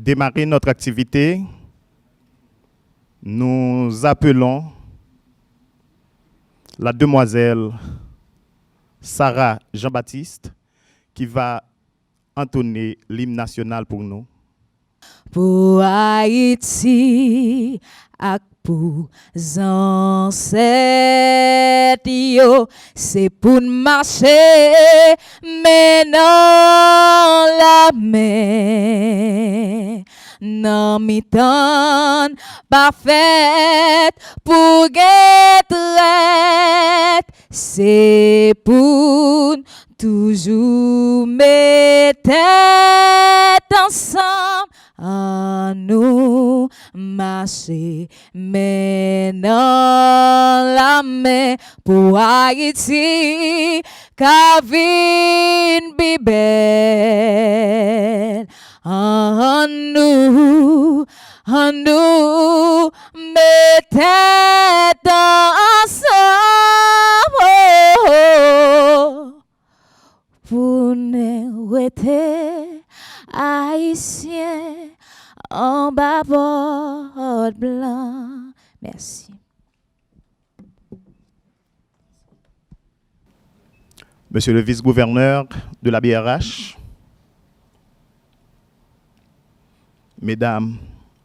démarrer notre activité, nous appelons la demoiselle Sarah Jean-Baptiste qui va entonner l'hymne national pour nous. Pour Haïti, ak pour ancêtres yo, c'est pour marcher mais non la mer. Non mi-temps parfaite pour guêtre, c'est pour toujours mettre tête ensemble. À nous marcher maintenant la main pour Haïti, Kavin Bibel. À nous mettez ensemble pour nous rester haïtiens en bas bord blanc. Merci. Monsieur le vice-gouverneur de la BRH, Mesdames,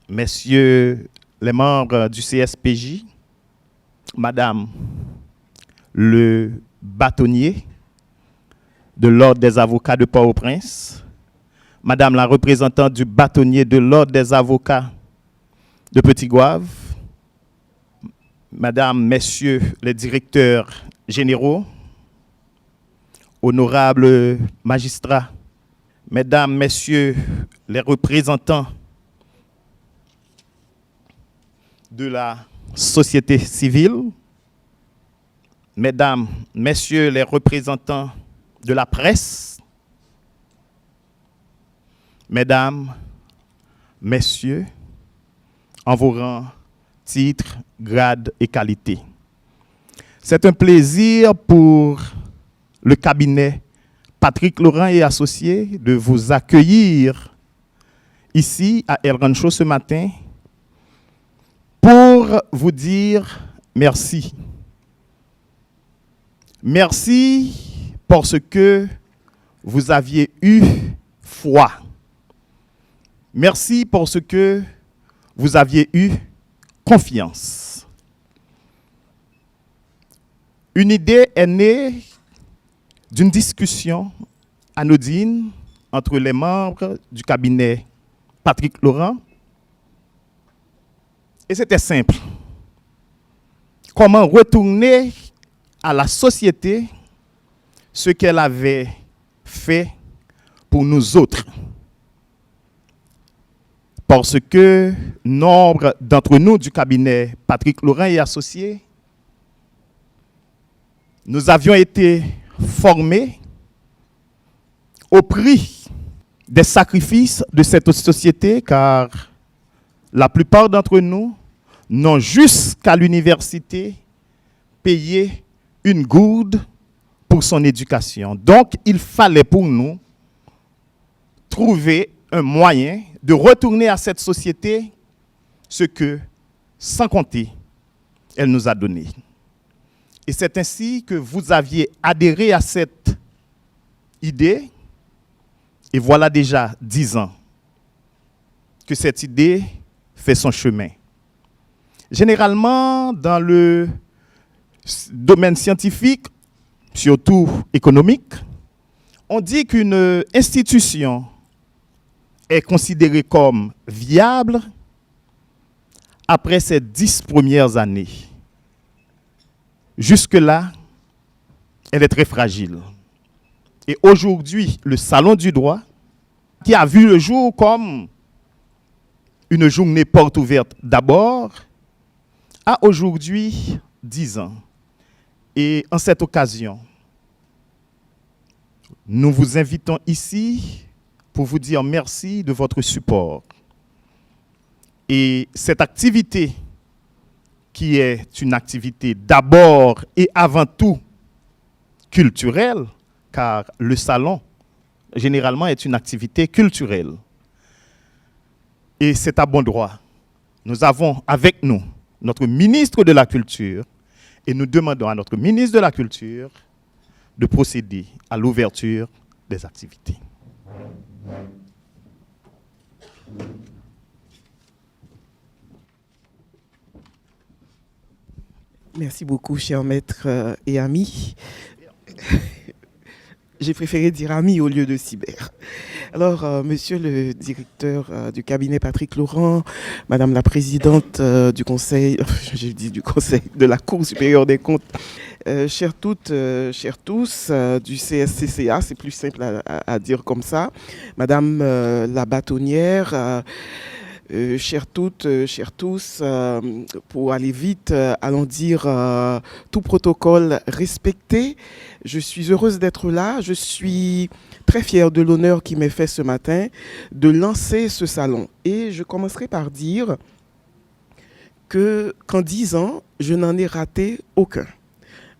Messieurs les membres du CSPJ, Madame le bâtonnier de l'Ordre des avocats de Port-au-Prince, Madame la représentante du bâtonnier de l'Ordre des avocats de Petit-Goâve, Madame, Messieurs les directeurs généraux, honorables magistrats, Mesdames, Messieurs les représentants de la société civile, Mesdames, Messieurs les représentants de la presse, Mesdames, Messieurs, en vos rangs, titres, grades et qualités. C'est un plaisir pour le cabinet Patrick Laurent et Associés de vous accueillir ici à El Rancho ce matin pour vous dire merci. Merci parce que vous aviez eu foi. Merci parce que vous aviez eu confiance. Une idée est née d'une discussion anodine entre les membres du cabinet Patrick Laurent. Et c'était simple. Comment retourner à la société ce qu'elle avait fait pour nous autres. Parce que nombre d'entre nous du cabinet Patrick Laurent et Associés, nous avions été formés au prix des sacrifices de cette société, car la plupart d'entre nous n'ont jusqu'à l'université payé une gourde pour son éducation. Donc, il fallait pour nous trouver un moyen de retourner à cette société ce que, sans compter, elle nous a donné. Et c'est ainsi que vous aviez adhéré à cette idée, et voilà déjà 10 ans que cette idée fait son chemin. Généralement, dans le domaine scientifique, surtout économique, on dit qu'une institution est considérée comme viable après ses 10 premières années. Jusque-là, elle est très fragile. Et aujourd'hui, le Salon du droit, qui a vu le jour comme une journée porte ouverte d'abord, a aujourd'hui 10 ans. Et en cette occasion, nous vous invitons ici pour vous dire merci de votre support. Et cette activité, qui est une activité d'abord et avant tout culturelle, car le salon, généralement, est une activité culturelle. Et c'est à bon droit. Nous avons avec nous notre ministre de la Culture et nous demandons à notre ministre de la Culture de procéder à l'ouverture des activités. Merci beaucoup, chers maîtres et amis. J'ai préféré dire amis au lieu de cyber. Alors, monsieur le directeur du cabinet Patrick Laurent, madame la présidente du conseil, j'ai dit du conseil de la Cour supérieure des comptes, chers toutes, chers tous du CSCCA, c'est plus simple à dire comme ça, madame la bâtonnière, chères toutes, chers tous, pour aller vite, allons dire tout protocole respecté. Je suis heureuse d'être là. Je suis très fière de l'honneur qui m'est fait ce matin de lancer ce salon. Et je commencerai par dire qu'en 10 ans, je n'en ai raté aucun.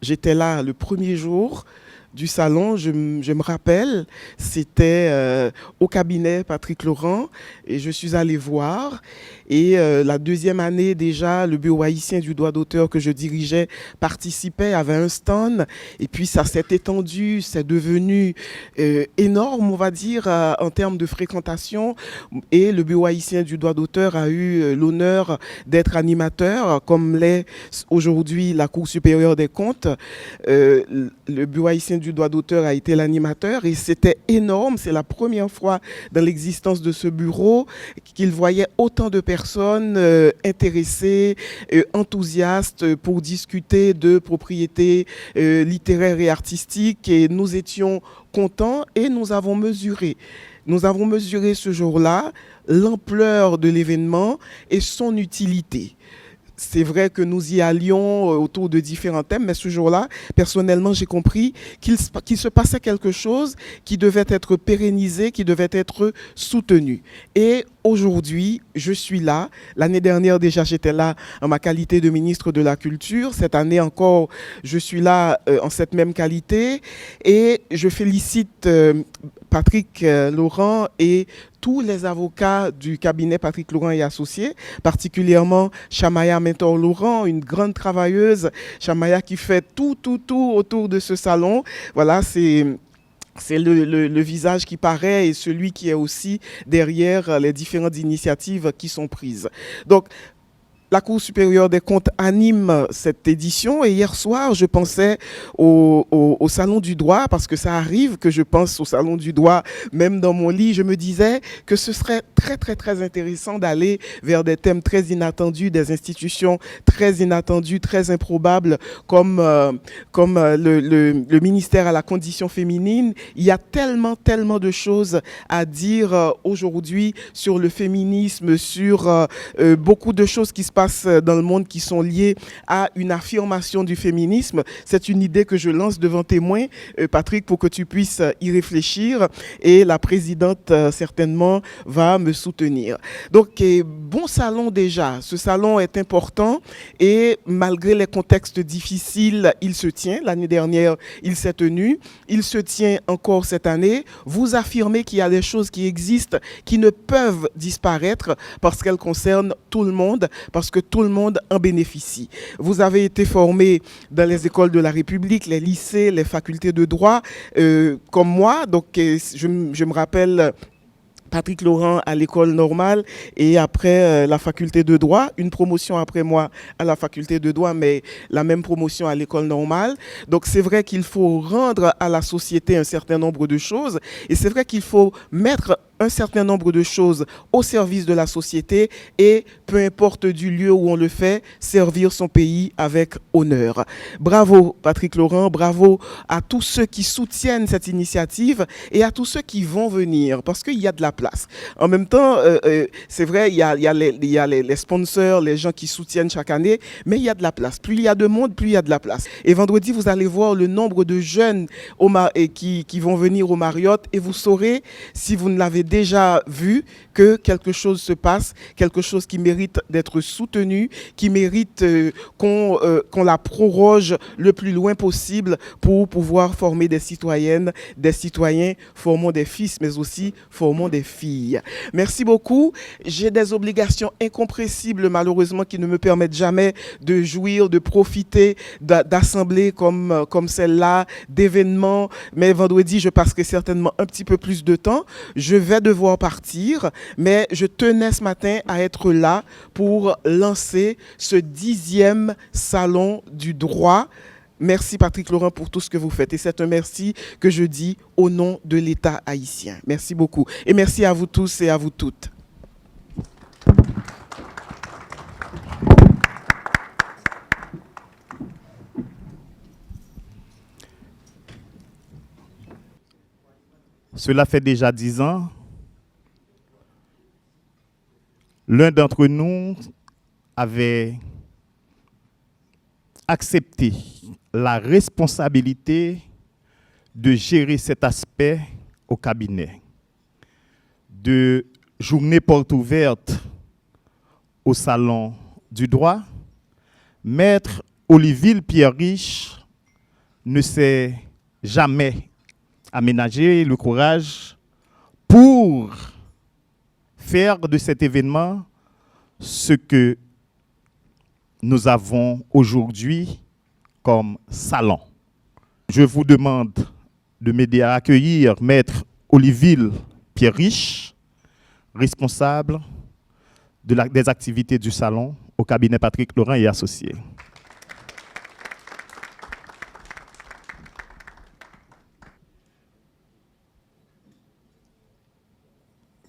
J'étais là le premier jour du salon, je me rappelle, c'était au cabinet Patrick Laurent et je suis allée voir. Et la deuxième année déjà, le bureau haïtien du droit d'auteur que je dirigeais participait, avait un stand. Et puis ça s'est étendu, c'est devenu énorme, on va dire, en termes de fréquentation. Et le bureau haïtien du droit d'auteur a eu l'honneur d'être animateur, comme l'est aujourd'hui la Cour supérieure des comptes. Le bureau haïtien du droit d'auteur a été l'animateur et c'était énorme. C'est la première fois dans l'existence de ce bureau qu'il voyait autant de personnes intéressées, enthousiastes pour discuter de propriétés littéraires et artistiques. Et nous étions contents et nous avons mesuré ce jour-là l'ampleur de l'événement et son utilité. C'est vrai que nous y allions autour de différents thèmes, mais ce jour-là, personnellement, j'ai compris qu'il se passait quelque chose qui devait être pérennisé, qui devait être soutenu. Et aujourd'hui, je suis là. L'année dernière, déjà, j'étais là en ma qualité de ministre de la Culture. Cette année encore, je suis là en cette même qualité. Et je félicite Patrick Laurent et tous les avocats du cabinet Patrick Laurent et Associés, particulièrement Chamaya Mentor Laurent, une grande travailleuse, Chamaya qui fait tout autour de ce salon. Voilà, c'est le visage qui paraît et celui qui est aussi derrière les différentes initiatives qui sont prises. Donc, la Cour supérieure des comptes anime cette édition et hier soir, je pensais au Salon du droit, parce que ça arrive que je pense au Salon du droit, même dans mon lit, je me disais que ce serait très intéressant d'aller vers des thèmes très inattendus, des institutions très inattendues, très improbables, comme le ministère à la condition féminine. Il y a tellement de choses à dire aujourd'hui sur le féminisme, sur beaucoup de choses qui se passent dans le monde qui sont liées à une affirmation du féminisme. C'est une idée que je lance devant témoin, Patrick, pour que tu puisses y réfléchir et la présidente certainement va me soutenir. Donc, bon salon déjà. Ce salon est important et malgré les contextes difficiles, il se tient. L'année dernière, il s'est tenu. Il se tient encore cette année. Vous affirmez qu'il y a des choses qui existent qui ne peuvent disparaître parce qu'elles concernent tout le monde, parce que tout le monde en bénéficie. Vous avez été formé dans les écoles de la République, les lycées, les facultés de droit, comme moi. Donc, je me rappelle Patrick Laurent à l'école normale et après la faculté de droit, une promotion après moi à la faculté de droit, mais la même promotion à l'école normale. Donc c'est vrai qu'il faut rendre à la société un certain nombre de choses et c'est vrai qu'il faut mettre un certain nombre de choses au service de la société et, peu importe du lieu où on le fait, servir son pays avec honneur. Bravo Patrick Laurent, bravo à tous ceux qui soutiennent cette initiative et à tous ceux qui vont venir, parce qu'il y a de la place. En même temps, c'est vrai, il y a les sponsors, les gens qui soutiennent chaque année, mais il y a de la place. Plus il y a de monde, plus il y a de la place. Et vendredi, vous allez voir le nombre de jeunes qui vont venir au Marriott et vous saurez, si vous ne l'avez déjà vu que quelque chose se passe, quelque chose qui mérite d'être soutenu, qui mérite qu'on la proroge le plus loin possible pour pouvoir former des citoyennes, des citoyens, formons des fils, mais aussi formons des filles. Merci beaucoup. J'ai des obligations incompressibles, malheureusement, qui ne me permettent jamais de jouir, de profiter d'assemblées comme celle-là, d'événements. Mais vendredi, je passerai certainement un petit peu plus de temps. Je vais devoir partir, mais je tenais ce matin à être là pour lancer ce 10e salon du droit. Merci Patrick Laurent pour tout ce que vous faites. Et c'est un merci que je dis au nom de l'État haïtien. Merci beaucoup. Et merci à vous tous et à vous toutes. Cela fait déjà 10 ans. L'un d'entre nous avait accepté la responsabilité de gérer cet aspect au cabinet. De journée porte ouverte au salon du droit, Maître Oliville Pierre-Riche ne s'est jamais aménagé le courage pour faire de cet événement ce que nous avons aujourd'hui comme salon. Je vous demande de m'aider à accueillir Maître Oliville Pierre-Riche, responsable des activités du salon au cabinet Patrick Laurent et Associés.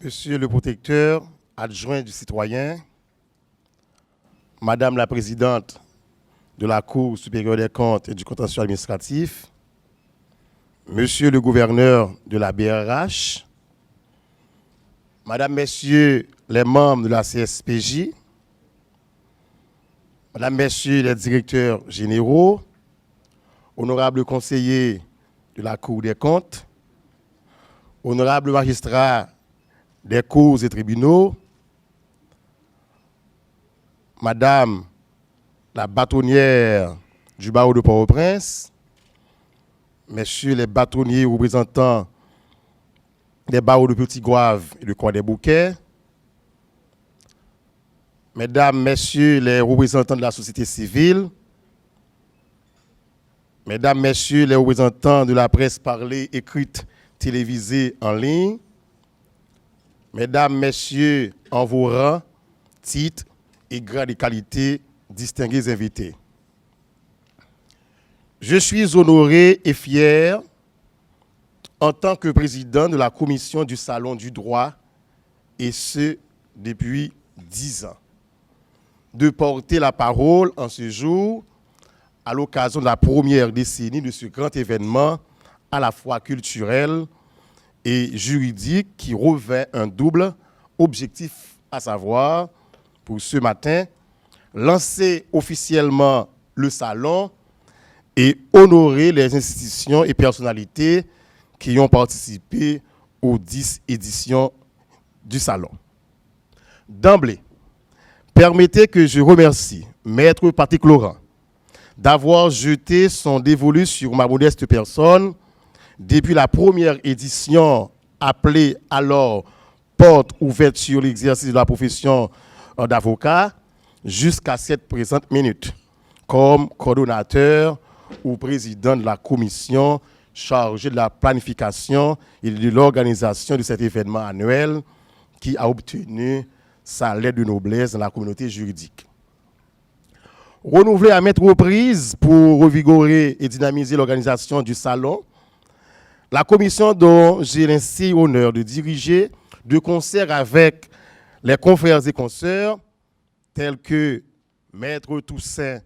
Monsieur le protecteur adjoint du citoyen, Madame la présidente de la Cour supérieure des comptes et du contentieux administratif, Monsieur le gouverneur de la BRH, Madame, Messieurs les membres de la CSPJ, Madame, Messieurs les directeurs généraux, honorables conseillers de la Cour des comptes, honorables magistrats des cours et tribunaux, Madame la bâtonnière du barreau de Port-au-Prince, Messieurs les bâtonniers représentants des barreaux de Petit-Goâve et de Croix-des-Bouquets, Mesdames, Messieurs les représentants de la société civile, Mesdames, Messieurs les représentants de la presse parlée, écrite, télévisée, en ligne, Mesdames, Messieurs, en vos rangs, titres et grades de qualité, distingués invités. Je suis honoré et fier, en tant que président de la commission du Salon du droit, et ce, depuis 10 ans, de porter la parole en ce jour à l'occasion de la première décennie de ce grand événement à la fois culturel et juridique qui revêt un double objectif, à savoir, pour ce matin, lancer officiellement le salon et honorer les institutions et personnalités qui ont participé aux 10 éditions du salon. D'emblée, permettez que je remercie Maître Patrick Laurent d'avoir jeté son dévolu sur ma modeste personne depuis la première édition appelée alors porte ouverte sur l'exercice de la profession d'avocat jusqu'à cette présente minute comme coordonnateur ou président de la commission chargée de la planification et de l'organisation de cet événement annuel qui a obtenu sa lettre de noblesse dans la communauté juridique. Renouvelé à maintes reprises pour revigorer et dynamiser l'organisation du salon, la commission dont j'ai l'insigne honneur de diriger, de concert avec les confrères et consoeurs, tels que Maître Toussaint,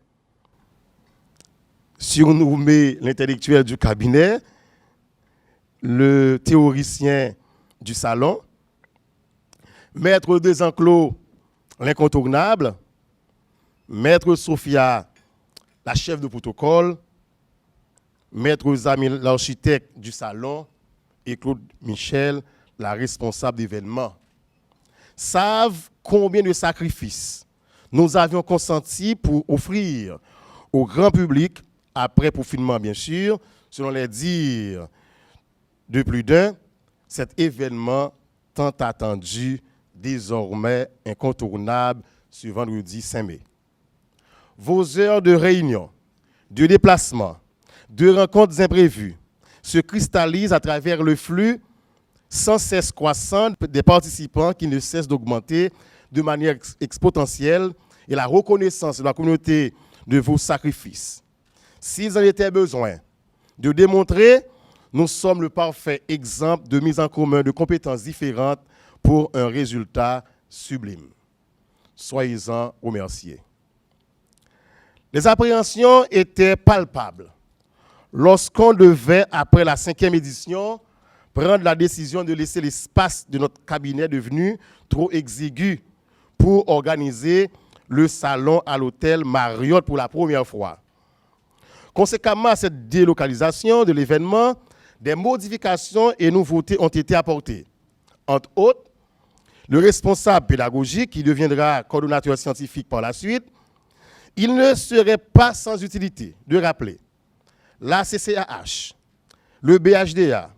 surnommé l'intellectuel du cabinet, le théoricien du salon, Maître Desenclos, l'incontournable, Maître Sophia, la chef de protocole, Maître Zami, l'architecte du salon, et Claude Michel, la responsable d'événements, savent combien de sacrifices nous avions consenti pour offrir au grand public, après confinement bien sûr, selon les dires de plus d'un, cet événement tant attendu, désormais incontournable, ce vendredi 5 mai. Vos heures de réunion, de déplacement, de rencontres imprévues se cristallisent à travers le flux sans cesse croissant des participants qui ne cessent d'augmenter de manière exponentielle et la reconnaissance de la communauté de vos sacrifices. S'ils en étaient besoin de démontrer, nous sommes le parfait exemple de mise en commun de compétences différentes pour un résultat sublime. Soyez-en remerciés. Les appréhensions étaient palpables lorsqu'on devait, après la 5e édition, prendre la décision de laisser l'espace de notre cabinet devenu trop exigu pour organiser le salon à l'hôtel Marriott pour la première fois. Conséquemment à cette délocalisation de l'événement, des modifications et nouveautés ont été apportées. Entre autres, le responsable pédagogique, qui deviendra coordonnateur scientifique par la suite, il ne serait pas sans utilité de rappeler la CCAH, le BHDA,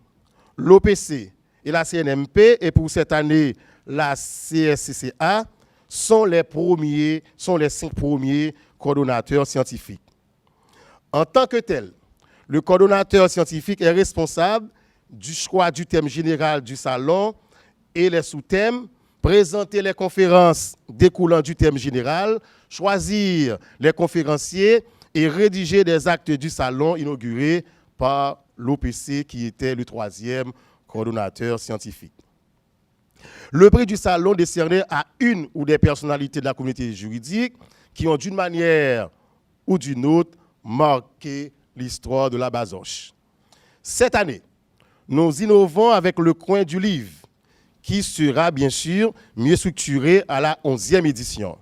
l'OPC et la CNMP, et pour cette année, la CSCCA, sont les 5 premiers coordonnateurs scientifiques. En tant que tel, le coordonnateur scientifique est responsable du choix du thème général du salon et les sous-thèmes, présenter les conférences découlant du thème général, choisir les conférenciers et rédiger des actes du salon inauguré par l'OPC qui était le 3e coordonnateur scientifique. Le prix du salon décerné à une ou des personnalités de la communauté juridique qui ont d'une manière ou d'une autre marqué l'histoire de la Bazoche. Cette année, nous innovons avec le coin du livre qui sera bien sûr mieux structuré à la 11e édition.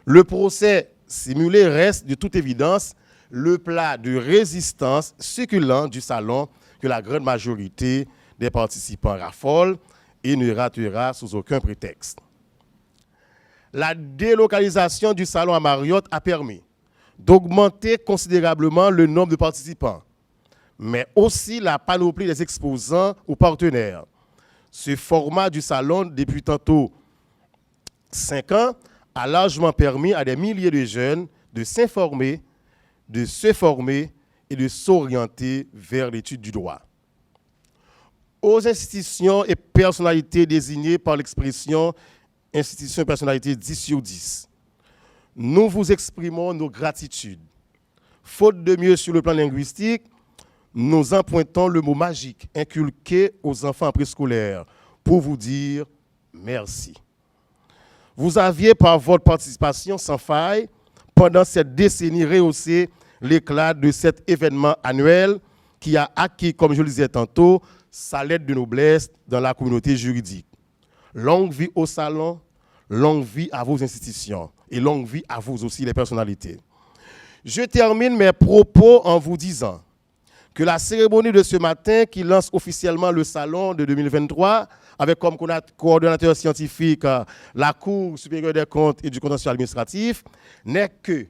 Le procès simulé reste de toute évidence le plat de résistance succulent du salon que la grande majorité des participants raffolent et ne ratera sous aucun prétexte. La délocalisation du salon à Marriott a permis d'augmenter considérablement le nombre de participants, mais aussi la panoplie des exposants ou partenaires. Ce format du salon, depuis tantôt 5 ans, a largement permis à des milliers de jeunes de s'informer, de se former et de s'orienter vers l'étude du droit. Aux institutions et personnalités désignées par l'expression « institution et personnalité 10 sur 10 », nous vous exprimons nos gratitudes. Faute de mieux sur le plan linguistique, nous empruntons le mot magique inculqué aux enfants préscolaires pour vous dire merci. Vous aviez, par votre participation sans faille, pendant cette décennie, rehaussé l'éclat de cet événement annuel qui a acquis, comme je le disais tantôt, sa lettre de noblesse dans la communauté juridique. Longue vie au salon, longue vie à vos institutions et longue vie à vous aussi, les personnalités. Je termine mes propos en vous disant que la cérémonie de ce matin qui lance officiellement le salon de 2023 avec comme coordonnateur scientifique la Cour supérieure des comptes et du contentieux administratif n'est que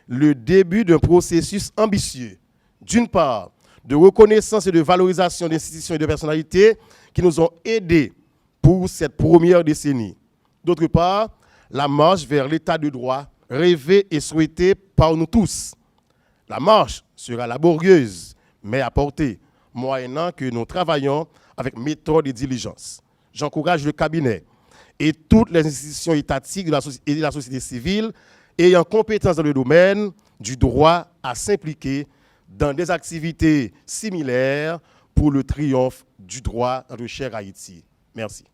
le début d'un processus ambitieux, d'une part, de reconnaissance et de valorisation d'institutions et de personnalités qui nous ont aidés pour cette première décennie. D'autre part, la marche vers l'état de droit rêvée et souhaitée par nous tous. La marche sera laborieuse, mais à portée, moyennant que nous travaillons avec méthode et diligence. J'encourage le cabinet et toutes les institutions étatiques et de la société civile ayant compétence dans le domaine du droit à s'impliquer dans des activités similaires pour le triomphe du droit dans le cher Haïti. Merci.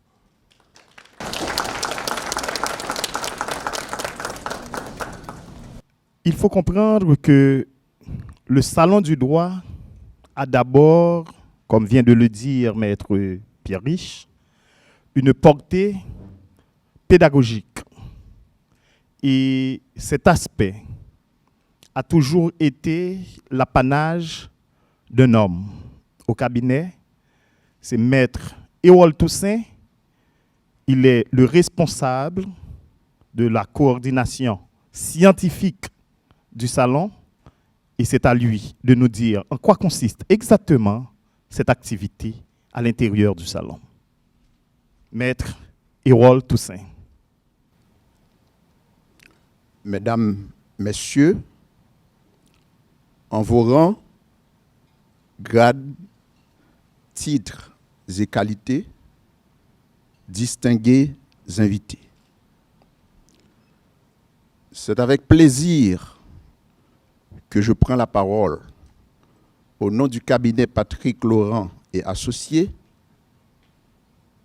Il faut comprendre que le salon du droit a d'abord, comme vient de le dire Maître Pierre Riche, une portée pédagogique. Et cet aspect a toujours été l'apanage d'un homme. Au cabinet, c'est Maître Hérold Toussaint, il est le responsable de la coordination scientifique du salon et c'est à lui de nous dire en quoi consiste exactement cette activité à l'intérieur du salon. Maître Hérold Toussaint. Mesdames, Messieurs, en vos rangs, grades, titres et qualités, distingués invités. C'est avec plaisir que je prends la parole au nom du cabinet Patrick Laurent et Associés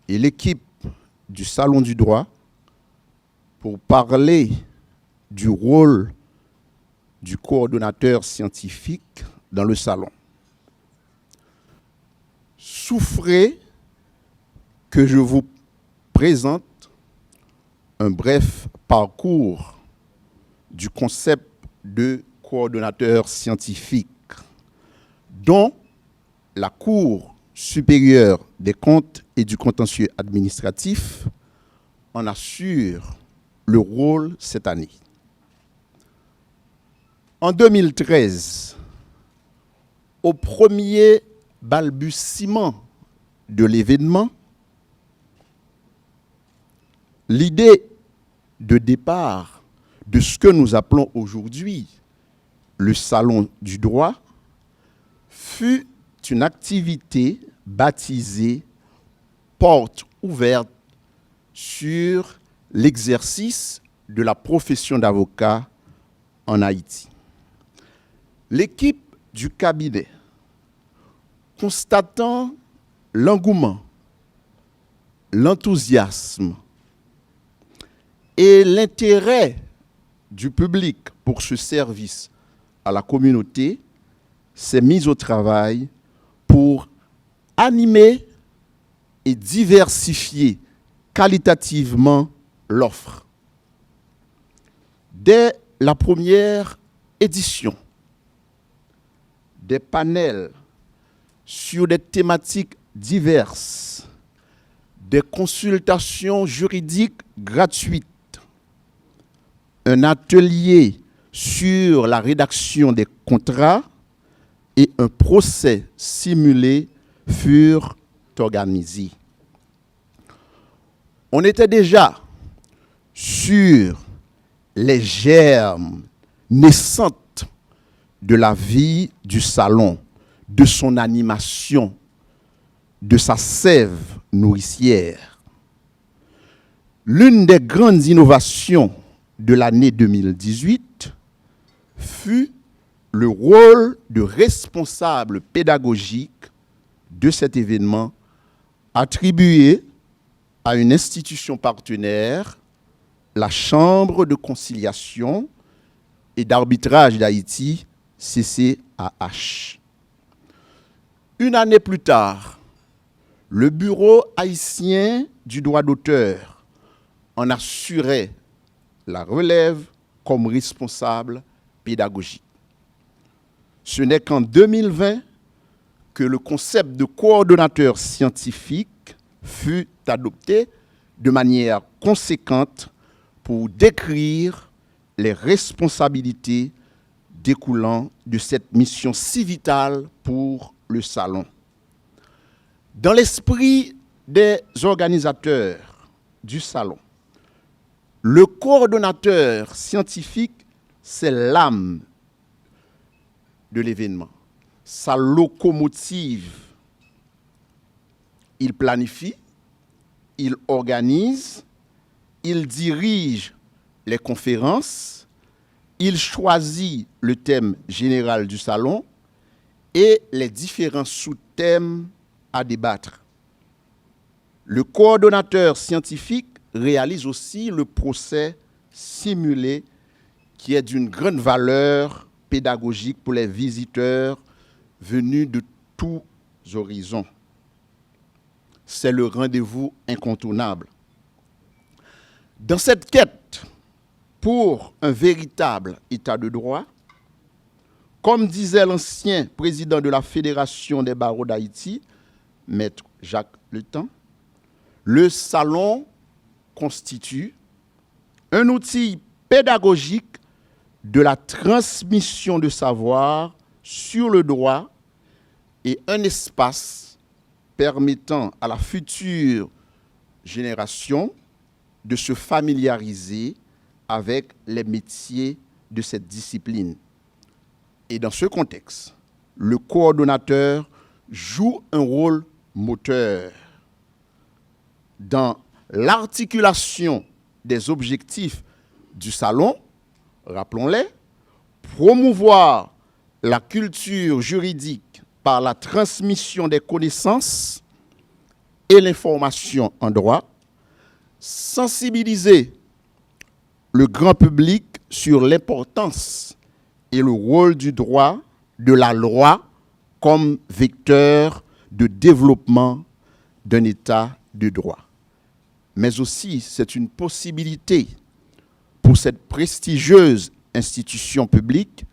et l'équipe du Salon du Droit pour parler du rôle du coordonnateur scientifique dans le salon. Souffrez que je vous présente un bref parcours du concept de coordonnateur scientifique dont la Cour supérieure des comptes et du contentieux administratif en assure le rôle cette année. En 2013, au premier balbutiement de l'événement, l'idée de départ de ce que nous appelons aujourd'hui le Salon du droit fut une activité baptisée Porte ouverte sur l'exercice de la profession d'avocat en Haïti. L'équipe du cabinet, constatant l'engouement, l'enthousiasme et l'intérêt du public pour ce service à la communauté, s'est mise au travail pour animer et diversifier qualitativement l'offre. Dès la première édition, des panels sur des thématiques diverses, des consultations juridiques gratuites, un atelier sur la rédaction des contrats et un procès simulé furent organisés. On était déjà sur les germes naissantes de la vie du salon, de son animation, de sa sève nourricière. L'une des grandes innovations de l'année 2018 fut le rôle de responsable pédagogique de cet événement attribué à une institution partenaire, la Chambre de conciliation et d'arbitrage d'Haïti, CCAH. Une année plus tard, le Bureau haïtien du droit d'auteur en assurait la relève comme responsable pédagogique. Ce n'est qu'en 2020 que le concept de coordonnateur scientifique fut adopté de manière conséquente pour décrire les responsabilités découlant de cette mission si vitale pour le salon. Dans l'esprit des organisateurs du salon, le coordonnateur scientifique, c'est l'âme de l'événement, sa locomotive. Il planifie, il organise, il dirige les conférences, il choisit le thème général du salon et les différents sous-thèmes à débattre. Le coordonnateur scientifique réalise aussi le procès simulé qui est d'une grande valeur pédagogique pour les visiteurs venus de tous horizons. C'est le rendez-vous incontournable. Dans cette quête pour un véritable état de droit, comme disait l'ancien président de la Fédération des barreaux d'Haïti, Maître Jacques Letan, le salon constitue un outil pédagogique de la transmission de savoir sur le droit et un espace permettant à la future génération de se familiariser avec les métiers de cette discipline. Et dans ce contexte, le coordonnateur joue un rôle moteur dans l'articulation des objectifs du salon, rappelons-les, promouvoir la culture juridique par la transmission des connaissances et l'information en droit, sensibiliser le grand public sur l'importance et le rôle du droit, de la loi, comme vecteur de développement d'un État de droit. Mais aussi, c'est une possibilité pour cette prestigieuse institution publique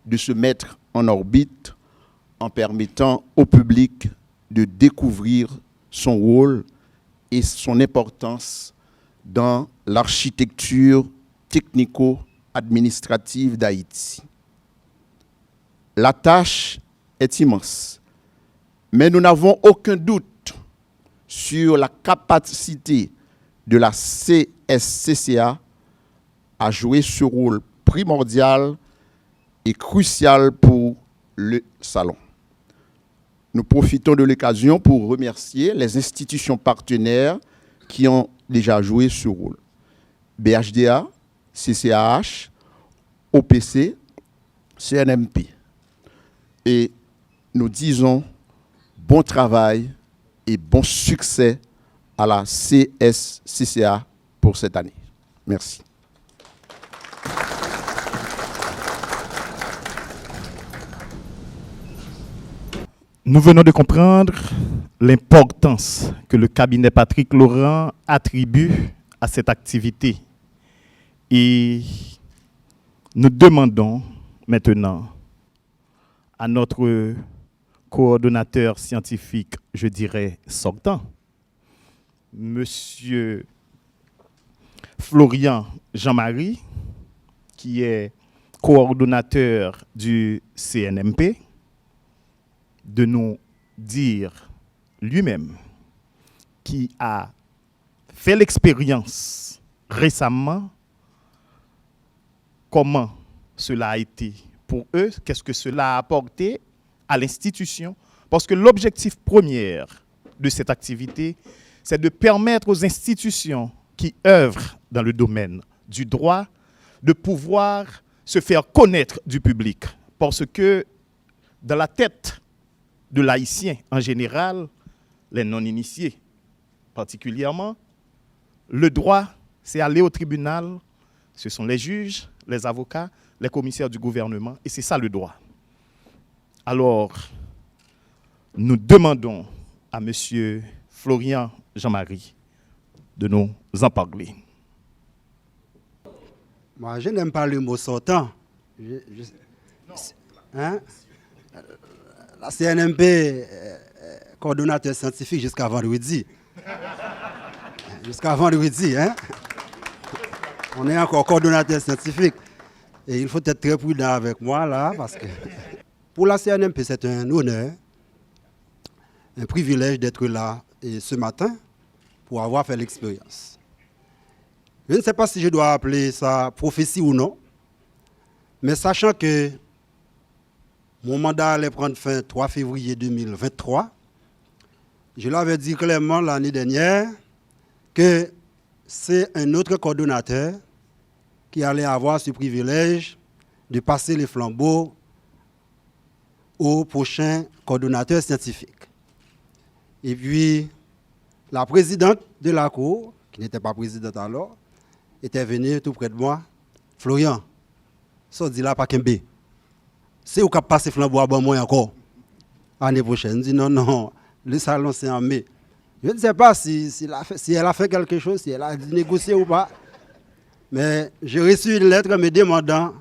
de se mettre en orbite en permettant au public de découvrir son rôle et son importance dans l'architecture technico-administrative d'Haïti. La tâche est immense, mais nous n'avons aucun doute sur la capacité de la CSCCA à jouer ce rôle primordial et crucial pour le salon. Nous profitons de l'occasion pour remercier les institutions partenaires qui ont déjà joué ce rôle. BHDA, CCAH, OPC, CNMP. Et nous disons bon travail et bon succès à la CSCCA pour cette année. Merci. Nous venons de comprendre l'importance que le cabinet Patrick Laurent attribue à cette activité. Et nous demandons maintenant à notre coordonnateur scientifique, je dirais sortant, Monsieur Florian Jean-Marie, qui est coordonnateur du CNMP, de nous dire lui-même qui a fait l'expérience récemment, comment cela a été pour eux, qu'est-ce que cela a apporté à l'institution, parce que l'objectif premier de cette activité, c'est de permettre aux institutions qui œuvrent dans le domaine du droit de pouvoir se faire connaître du public, parce que dans la tête de l'haïtien en général, les non-initiés particulièrement, le droit, c'est aller au tribunal, ce sont les juges, les avocats, les commissaires du gouvernement, et c'est ça le droit. Alors, nous demandons à M. Florian Jean-Marie de nous en parler. Moi, je n'aime pas le mot sortant. Hein? La CNMP, coordonnateur scientifique jusqu'à vendredi. Jusqu'à vendredi, hein? On est encore coordonnateur scientifique. Et il faut être très prudent avec moi, là, parce que pour la CNMP, c'est un honneur, un privilège d'être là et ce matin pour avoir fait l'expérience. Je ne sais pas si je dois appeler ça prophétie ou non, mais sachant que mon mandat allait prendre fin 3 février 2023. Je l'avais dit clairement l'année dernière que c'est un autre coordonnateur qui allait avoir ce privilège de passer les flambeaux au prochain coordonnateur scientifique. Et puis, la présidente de la Cour, qui n'était pas présidente alors, était venue tout près de moi. Florian, ça dit là pas Kembe. C'est où qu'a passé flambeau à bon moi encore. L'année prochaine, je dis non, le salon c'est en mai. Je ne sais pas si elle a fait quelque chose, si elle a négocié ou pas. Mais j'ai reçu une lettre me demandant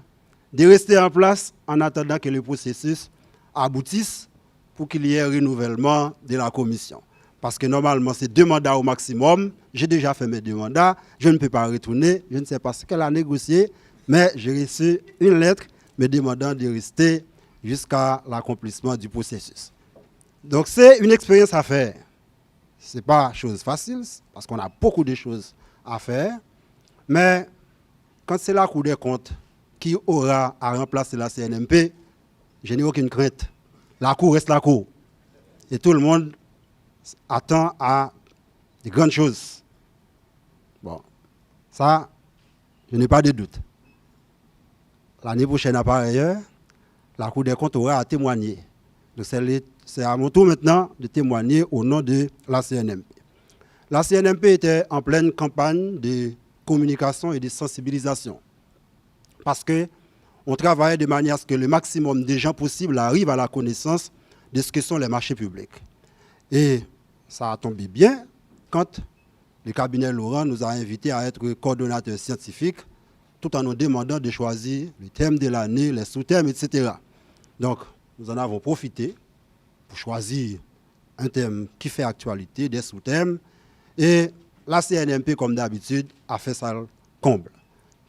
de rester en place en attendant que le processus aboutisse pour qu'il y ait un renouvellement de la commission. parce que normalement, c'est 2 mandats au maximum. J'ai déjà fait mes 2 mandats, je ne peux pas retourner. Je ne sais pas ce qu'elle a négocié, mais j'ai reçu une lettre me demandant de rester jusqu'à l'accomplissement du processus. Donc, c'est une expérience à faire. Ce n'est pas chose facile, parce qu'on a beaucoup de choses à faire. Mais quand c'est la Cour des comptes qui aura à remplacer la CNMP, je n'ai aucune crainte. La Cour reste la Cour. Et tout le monde attend à de grandes choses. Bon, ça, je n'ai pas de doute. L'année prochaine, à par ailleurs, la Cour des comptes aura à témoigner. Donc c'est à mon tour maintenant de témoigner au nom de la CNMP. La CNMP était en pleine campagne de communication et de sensibilisation. Parce qu'on travaillait de manière à ce que le maximum de gens possibles arrivent à la connaissance de ce que sont les marchés publics. Et ça a tombé bien quand le cabinet Laurent nous a invités à être coordonnateurs scientifiques, tout en nous demandant de choisir le thème de l'année, les sous-thèmes, etc. Donc, nous en avons profité pour choisir un thème qui fait actualité, des sous-thèmes. Et la CNMP, comme d'habitude, a fait ça comble.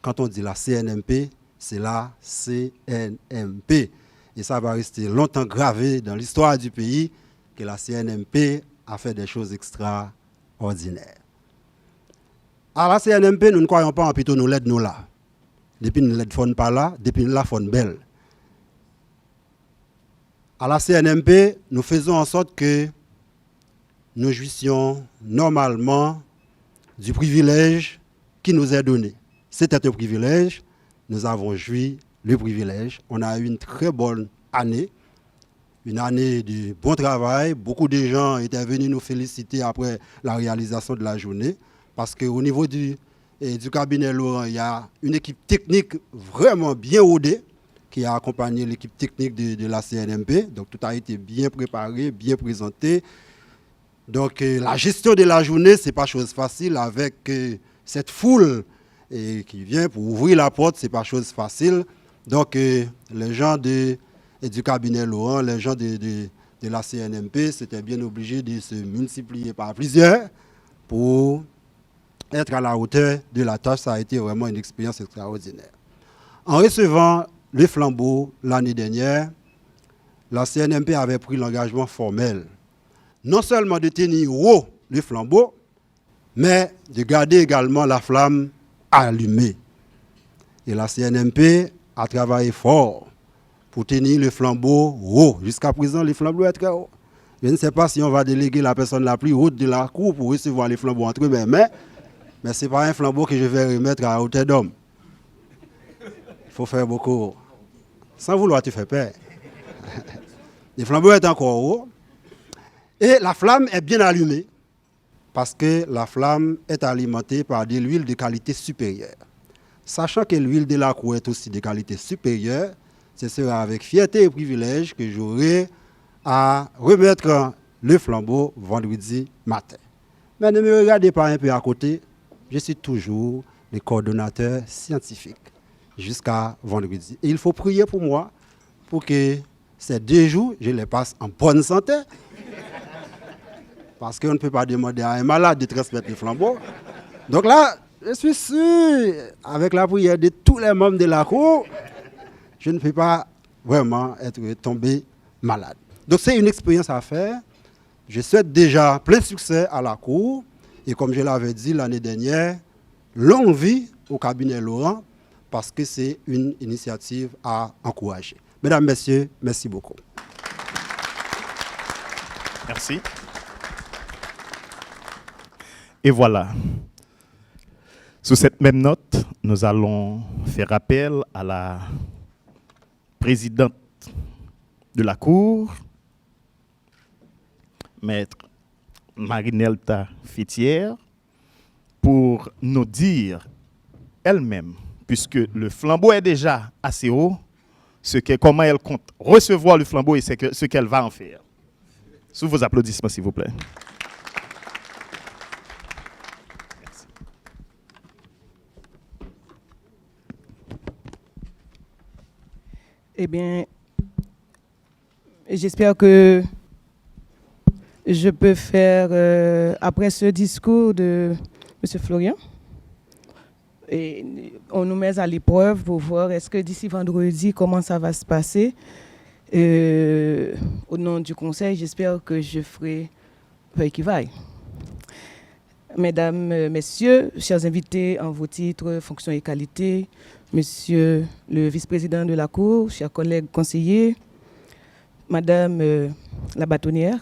Quand on dit la CNMP, c'est la CNMP. Et ça va rester longtemps gravé dans l'histoire du pays que la CNMP a fait des choses extraordinaires. À la CNMP, nous ne croyons pas en plutôt nous l'aide nous là. Depuis nous l'aide font pas là, depuis nous la font belle. À la CNMP, nous faisons en sorte que nous jouissions normalement du privilège qui nous est donné. C'était un privilège, nous avons joui le privilège. On a eu une très bonne année, une année de bon travail. Beaucoup de gens étaient venus nous féliciter après la réalisation de la journée, parce qu'au niveau du cabinet Laurent, il y a une équipe technique vraiment bien rodée qui a accompagné l'équipe technique de la CNMP. Donc tout a été bien préparé, bien présenté. Donc la gestion de la journée, ce n'est pas chose facile avec cette foule qui vient pour ouvrir la porte, ce n'est pas chose facile. Donc les gens du cabinet Laurent, les gens de la CNMP, c'était bien obligé de se multiplier par plusieurs pour être à la hauteur de la tâche. Ça a été vraiment une expérience extraordinaire. En recevant le flambeau l'année dernière, la CNMP avait pris l'engagement formel, non seulement de tenir haut le flambeau, mais de garder également la flamme allumée. Et la CNMP a travaillé fort pour tenir le flambeau haut. Jusqu'à présent, le flambeau est très haut. Je ne sais pas si on va déléguer la personne la plus haute de la cour pour recevoir les flambeaux entre mes mains, mais ce n'est pas un flambeau que je vais remettre à hauteur d'homme. Il faut faire beaucoup. Sans vouloir te faire peur. Le flambeau est encore haut. Et la flamme est bien allumée parce que la flamme est alimentée par de l'huile de qualité supérieure. Sachant que l'huile de la cour est aussi de qualité supérieure, ce sera avec fierté et privilège que j'aurai à remettre le flambeau vendredi matin. Mais ne me regardez pas un peu à côté, je suis toujours le coordonnateur scientifique jusqu'à vendredi. Et il faut prier pour moi pour que ces 2 jours, je les passe en bonne santé. Parce qu'on ne peut pas demander à un malade de transmettre le flambeau. Donc là, je suis sûr, avec la prière de tous les membres de la cour, je ne peux pas vraiment être tombé malade. Donc c'est une expérience à faire. Je souhaite déjà plein succès à la cour. Et comme je l'avais dit l'année dernière, longue vie au cabinet Laurent, parce que c'est une initiative à encourager. Mesdames, Messieurs, merci beaucoup. Merci. Et voilà. Sous cette même note, nous allons faire appel à la présidente de la Cour, Maître Marinelta Fitière, pour nous dire elle-même, puisque le flambeau est déjà assez haut, comment elle compte recevoir le flambeau et ce qu'elle va en faire. Sous vos applaudissements, s'il vous plaît. Merci. Eh bien, j'espère que je peux faire, après ce discours de M. Florian, et on nous met à l'épreuve pour voir est-ce que d'ici vendredi, comment ça va se passer. Au nom du Conseil, j'espère que je ferai qui vaille. Mesdames, Messieurs, chers invités en vos titres, fonctions et qualités, Monsieur le vice-président de la Cour, chers collègues conseillers, Madame la bâtonnière,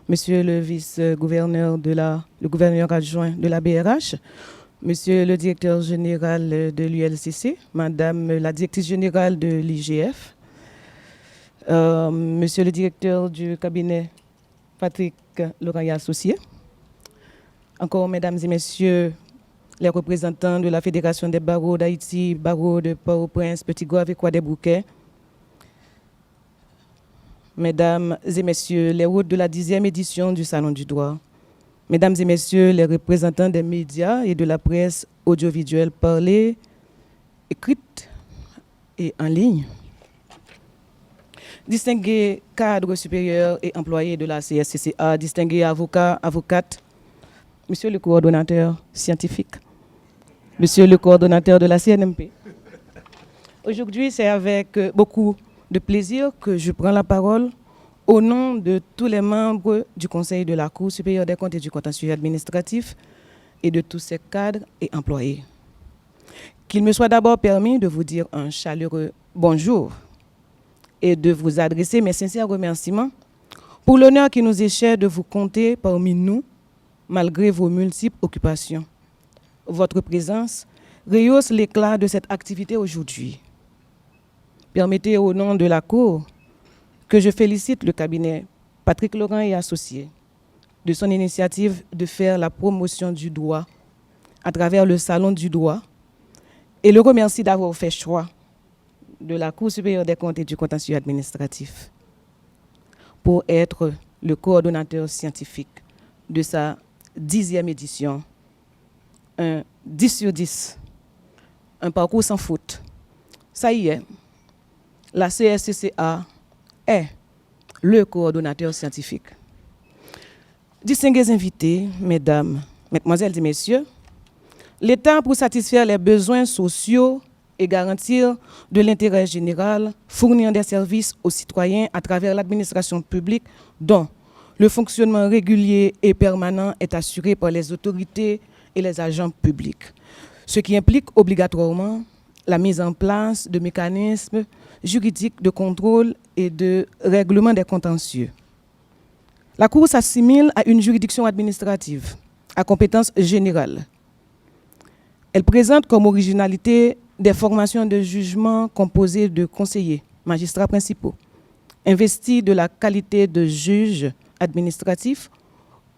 Monsieur le vice-gouverneur le gouverneur adjoint de la BRH, Monsieur le directeur général de l'ULCC, Madame la directrice générale de l'IGF, Monsieur le directeur du cabinet Patrick Laurent et Associés, encore Mesdames et Messieurs les représentants de la Fédération des barreaux d'Haïti, barreaux de Port-au-Prince, Petit-Goâve et Croix-des-Bouquets, Mesdames et Messieurs les hôtes de la 10e édition du Salon du Droit, Mesdames et Messieurs les représentants des médias et de la presse audiovisuelle parlée, écrite et en ligne, distingués cadres supérieurs et employés de la CSCCA, distingués avocats, avocates, Monsieur le coordonnateur scientifique, Monsieur le coordonnateur de la CNMP. Aujourd'hui, c'est avec beaucoup de plaisir que je prends la parole au nom de tous les membres du Conseil de la Cour supérieure des comptes et du contentieux administratif et de tous ses cadres et employés. Qu'il me soit d'abord permis de vous dire un chaleureux bonjour et de vous adresser mes sincères remerciements pour l'honneur qui nous est cher de vous compter parmi nous malgré vos multiples occupations. Votre présence rehausse l'éclat de cette activité aujourd'hui. Permettez au nom de la Cour que je félicite le cabinet Patrick Laurent et Associés de son initiative de faire la promotion du droit à travers le Salon du droit et le remercie d'avoir fait choix de la Cour supérieure des comptes et du contentieux administratif pour être le coordonnateur scientifique de sa 10e édition, un 10 sur 10, un parcours sans faute. Ça y est, la CSCCA est le coordonnateur scientifique. Distingués invités, mesdames, mesdemoiselles et messieurs, l'État, pour satisfaire les besoins sociaux et garantir de l'intérêt général, fournir des services aux citoyens à travers l'administration publique dont le fonctionnement régulier et permanent est assuré par les autorités et les agents publics, ce qui implique obligatoirement la mise en place de mécanismes juridiques de contrôle et de règlement des contentieux. La Cour s'assimile à une juridiction administrative à compétence générale. Elle présente comme originalité des formations de jugement composées de conseillers, magistrats principaux, investis de la qualité de juge administratifs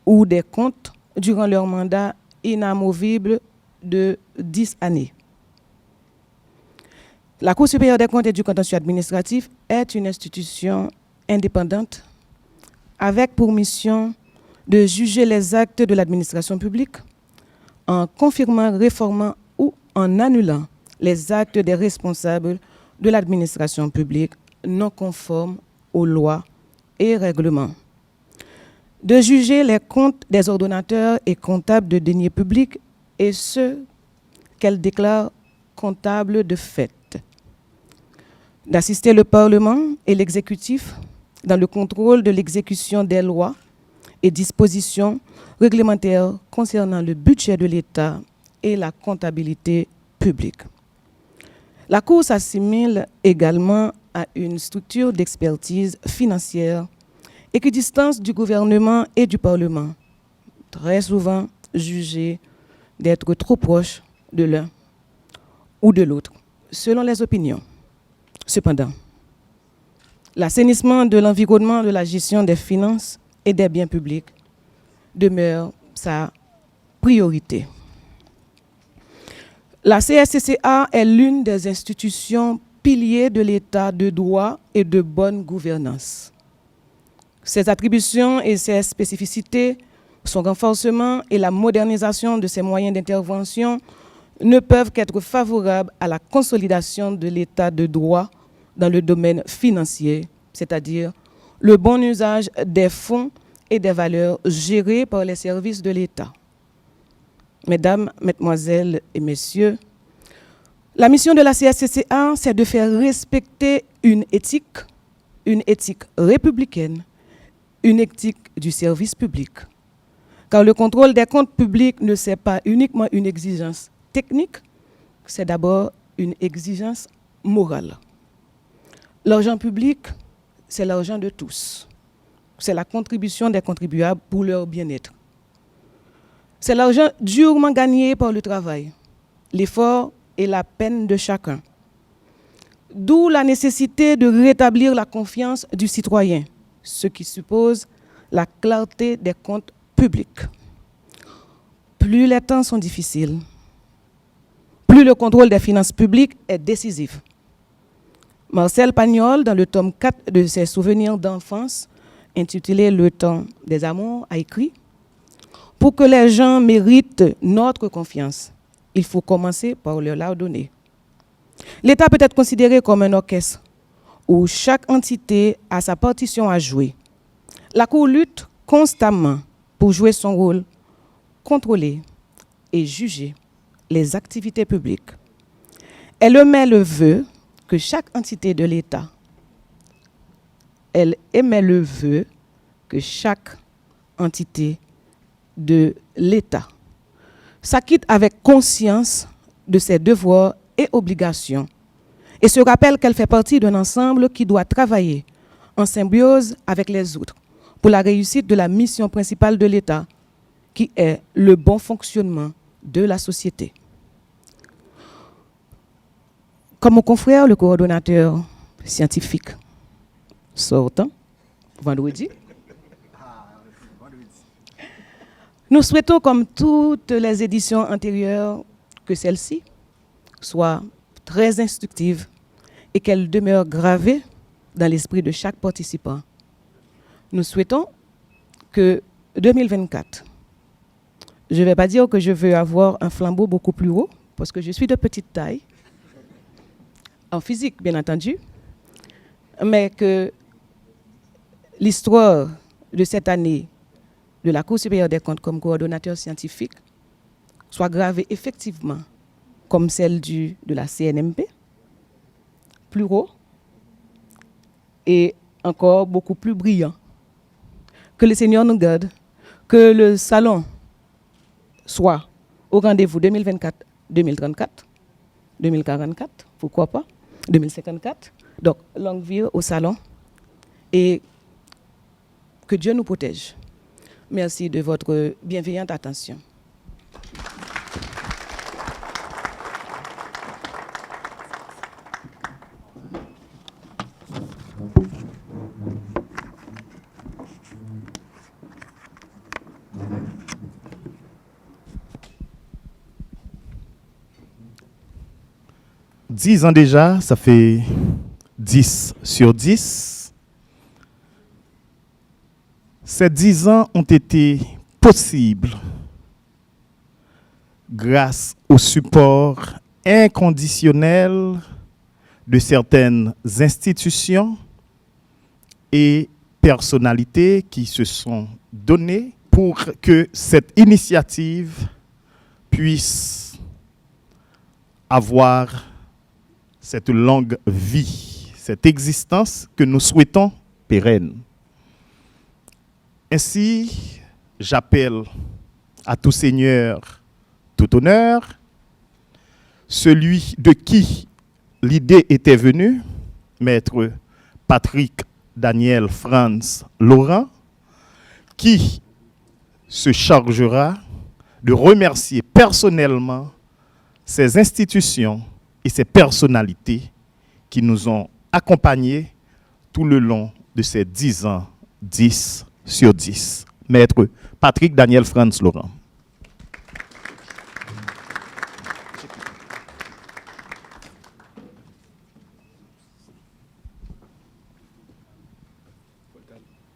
ou des comptes durant leur mandat inamovible de 10 années. La Cour supérieure des comptes et du contentieux administratif est une institution indépendante avec pour mission de juger les actes de l'administration publique en confirmant, réformant ou en annulant les actes des responsables de l'administration publique non conformes aux lois et règlements, de juger les comptes des ordonnateurs et comptables de deniers publics et ceux qu'elles déclarent comptables de fait, d'assister le Parlement et l'exécutif dans le contrôle de l'exécution des lois et dispositions réglementaires concernant le budget de l'État et la comptabilité publique. La Cour s'assimile également à une structure d'expertise financière équidistante du gouvernement et du Parlement, très souvent jugée d'être trop proche de l'un ou de l'autre, selon les opinions. Cependant, l'assainissement de l'environnement de la gestion des finances et des biens publics demeure sa priorité. La CSCCA est l'une des institutions piliers de l'État de droit et de bonne gouvernance. Ses attributions et ses spécificités, son renforcement et la modernisation de ses moyens d'intervention ne peuvent qu'être favorables à la consolidation de l'État de droit dans le domaine financier, c'est-à-dire le bon usage des fonds et des valeurs gérées par les services de l'État. Mesdames, Mesdemoiselles et Messieurs, la mission de la CSCCA, c'est de faire respecter une éthique républicaine, une éthique du service public. Car le contrôle des comptes publics ne c'est pas uniquement une exigence technique, c'est d'abord une exigence morale. L'argent public, c'est l'argent de tous. C'est la contribution des contribuables pour leur bien-être. C'est l'argent durement gagné par le travail, l'effort et la peine de chacun. D'où la nécessité de rétablir la confiance du citoyen, ce qui suppose la clarté des comptes publics. Plus les temps sont difficiles, plus le contrôle des finances publiques est décisif. Marcel Pagnol, dans le tome 4 de ses souvenirs d'enfance, intitulé « Le temps des amours », a écrit « Pour que les gens méritent notre confiance, il faut commencer par leur la donner. » L'État peut être considéré comme un orchestre où chaque entité a sa partition à jouer. La Cour lutte constamment pour jouer son rôle, contrôler et juger les activités publiques. Elle émet le vœu que chaque entité de l'État, s'acquitte avec conscience de ses devoirs et obligations et se rappelle qu'elle fait partie d'un ensemble qui doit travailler en symbiose avec les autres pour la réussite de la mission principale de l'État, qui est le bon fonctionnement de la société. Comme mon confrère, le coordonnateur scientifique sortant, vendredi, nous souhaitons, comme toutes les éditions antérieures, que celle-ci soit très instructive et qu'elle demeure gravée dans l'esprit de chaque participant. Nous souhaitons que 2024, je ne vais pas dire que je veux avoir un flambeau beaucoup plus haut, parce que je suis de petite taille, en physique bien entendu, mais que l'histoire de cette année de la Cour supérieure des comptes comme coordonnateur scientifique soit gravée effectivement comme celle de la CNMP, plus haut et encore beaucoup plus brillant. Que le Seigneur nous garde, que le salon soit au rendez-vous 2024, 2034, 2044, pourquoi pas, 2054. Donc, longue vie au salon et que Dieu nous protège. Merci de votre bienveillante attention. « 10 ans déjà, ça fait 10 sur 10. Ces 10 ans ont été possibles grâce au support inconditionnel de certaines institutions et personnalités qui se sont données pour que cette initiative puisse avoir cette longue vie, cette existence que nous souhaitons pérenne. Ainsi, j'appelle à tout seigneur, tout honneur, celui de qui l'idée était venue, maître Patrick Daniel Franz Laurent, qui se chargera de remercier personnellement ces institutions et ces personnalités qui nous ont accompagnés tout le long de ces 10 ans, 10 sur 10. Maître Patrick Daniel Franz Laurent.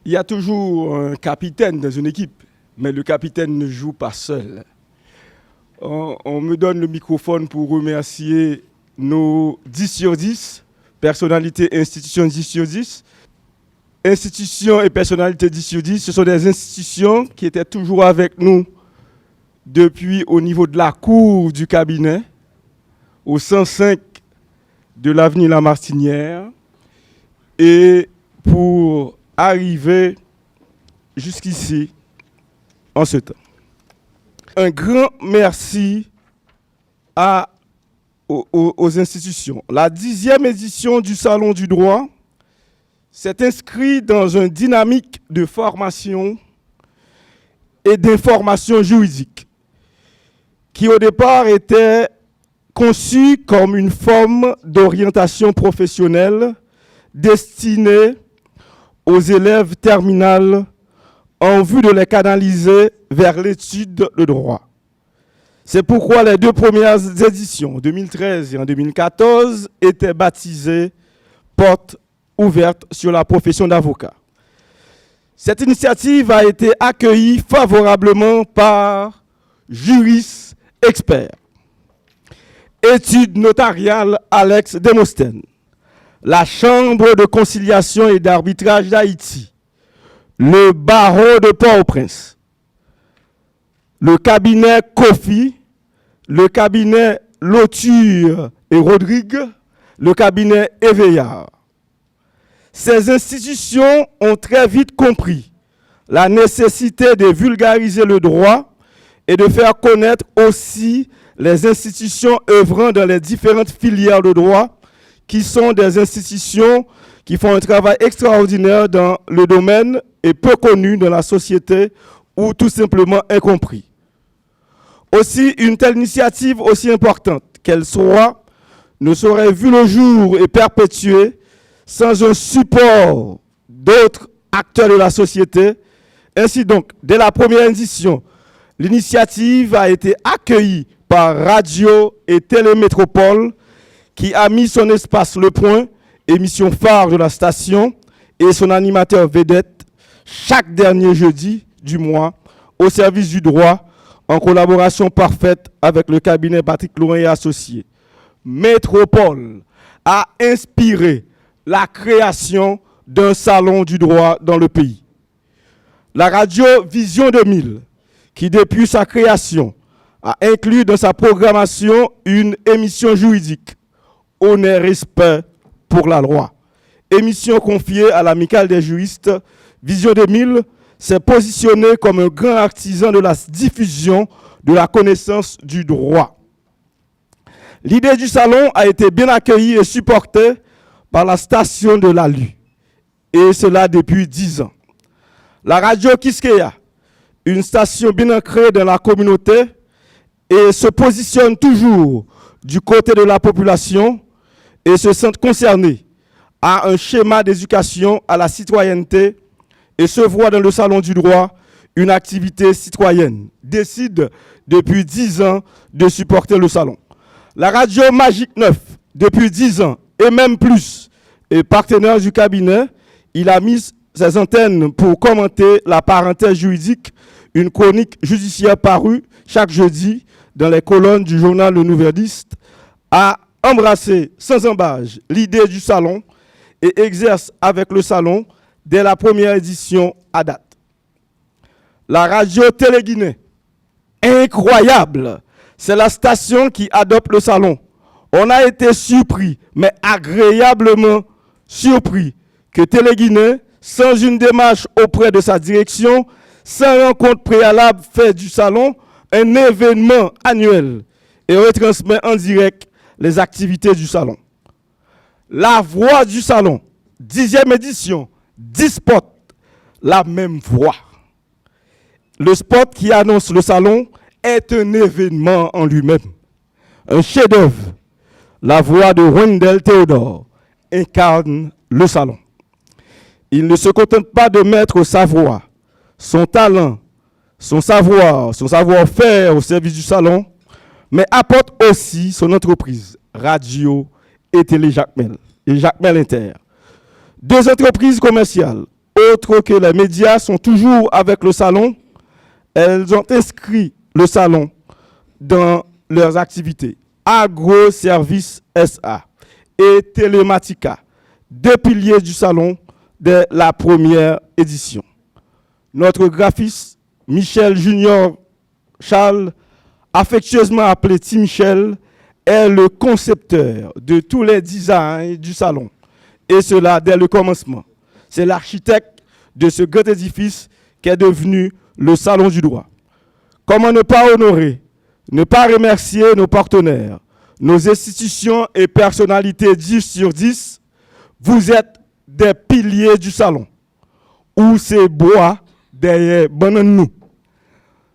Il y a toujours un capitaine dans une équipe, mais le capitaine ne joue pas seul. On me donne le microphone pour remercier nos 10 sur 10, personnalités, institutions 10 sur 10. institutions et personnalités d'ici, ce sont des institutions qui étaient toujours avec nous depuis au niveau de la cour du cabinet, au 105 de l'avenue La Martinière, et pour arriver jusqu'ici en ce temps. Un grand merci aux institutions. La 10e édition du Salon du droit s'est inscrite dans une dynamique de formation et d'information juridique qui au départ était conçue comme une forme d'orientation professionnelle destinée aux élèves terminales en vue de les canaliser vers l'étude de droit. C'est pourquoi les 2 premières éditions, en 2013 et en 2014, étaient baptisées Portes ouvertes sur la profession d'avocat. Cette initiative a été accueillie favorablement par juristes experts. Études notariales Alex Demosthène, la Chambre de conciliation et d'arbitrage d'Haïti, le barreau de Port-au-Prince, le cabinet Kofi, le cabinet Loture et Rodrigue, le cabinet Éveillard. Ces institutions ont très vite compris la nécessité de vulgariser le droit et de faire connaître aussi les institutions œuvrant dans les différentes filières de droit, qui sont des institutions qui font un travail extraordinaire dans le domaine et peu connu dans la société ou tout simplement incompris. Aussi, une telle initiative, aussi importante qu'elle soit, ne saurait vu le jour et perpétuée sans un support d'autres acteurs de la société. Ainsi donc, dès la première édition, l'initiative a été accueillie par Radio et Télémétropole, qui a mis son espace Le Point, émission phare de la station, et son animateur vedette, chaque dernier jeudi du mois, au service du droit, en collaboration parfaite avec le cabinet Patrick Laurent et Associés. Métropole a inspiré la création d'un salon du droit dans le pays. La radio Vision 2000, qui depuis sa création a inclus dans sa programmation une émission juridique, Honneur et respect pour la loi. Émission confiée à l'Amicale des juristes, Vision 2000 s'est positionné comme un grand artisan de la diffusion de la connaissance du droit. L'idée du salon a été bien accueillie et supportée par la station de l'ALU, et cela depuis 10 ans. La radio Kiskeya, une station bien ancrée dans la communauté, et se positionne toujours du côté de la population et se sent concernée à un schéma d'éducation à la citoyenneté et se voit dans le Salon du droit une activité citoyenne, décide depuis 10 ans de supporter le salon. La radio Magique 9, depuis 10 ans et même plus, est partenaire du cabinet. Il a mis ses antennes pour commenter la parenthèse juridique, une chronique judiciaire parue chaque jeudi dans les colonnes du journal Le Nouvelliste, a embrassé sans embâche l'idée du salon et exerce avec le salon dès la première édition à date. La radio Télé-Guinée, incroyable, c'est la station qui adopte le salon. On a été surpris, mais agréablement surpris, que Télé-Guinée, sans une démarche auprès de sa direction, sans rencontre préalable, fait du salon un événement annuel et retransmet en direct les activités du salon. La voix du salon, 10e édition, 10 spots, la même voix. Le spot qui annonce le salon est un événement en lui-même, un chef-d'œuvre. La voix de Wendell Théodore incarne le salon. Il ne se contente pas de mettre sa voix, son talent, son savoir-faire au service du salon, mais apporte aussi son entreprise, Radio et Télé Jacmel et Jacmel Inter. 2 entreprises commerciales, autres que les médias, sont toujours avec le salon. Elles ont inscrit le salon dans leurs activités. Agro Service SA et Télématica, 2 piliers du salon dès la première édition. Notre graphiste Michel Junior Charles, affectueusement appelé Tim Michel, est le concepteur de tous les designs du salon. Et cela dès le commencement. C'est l'architecte de ce grand édifice qui est devenu le Salon du droit. Comment ne pas honorer, ne pas remercier nos partenaires, nos institutions et personnalités 10 sur 10. Vous êtes des piliers du salon. Où c'est bois derrière nous.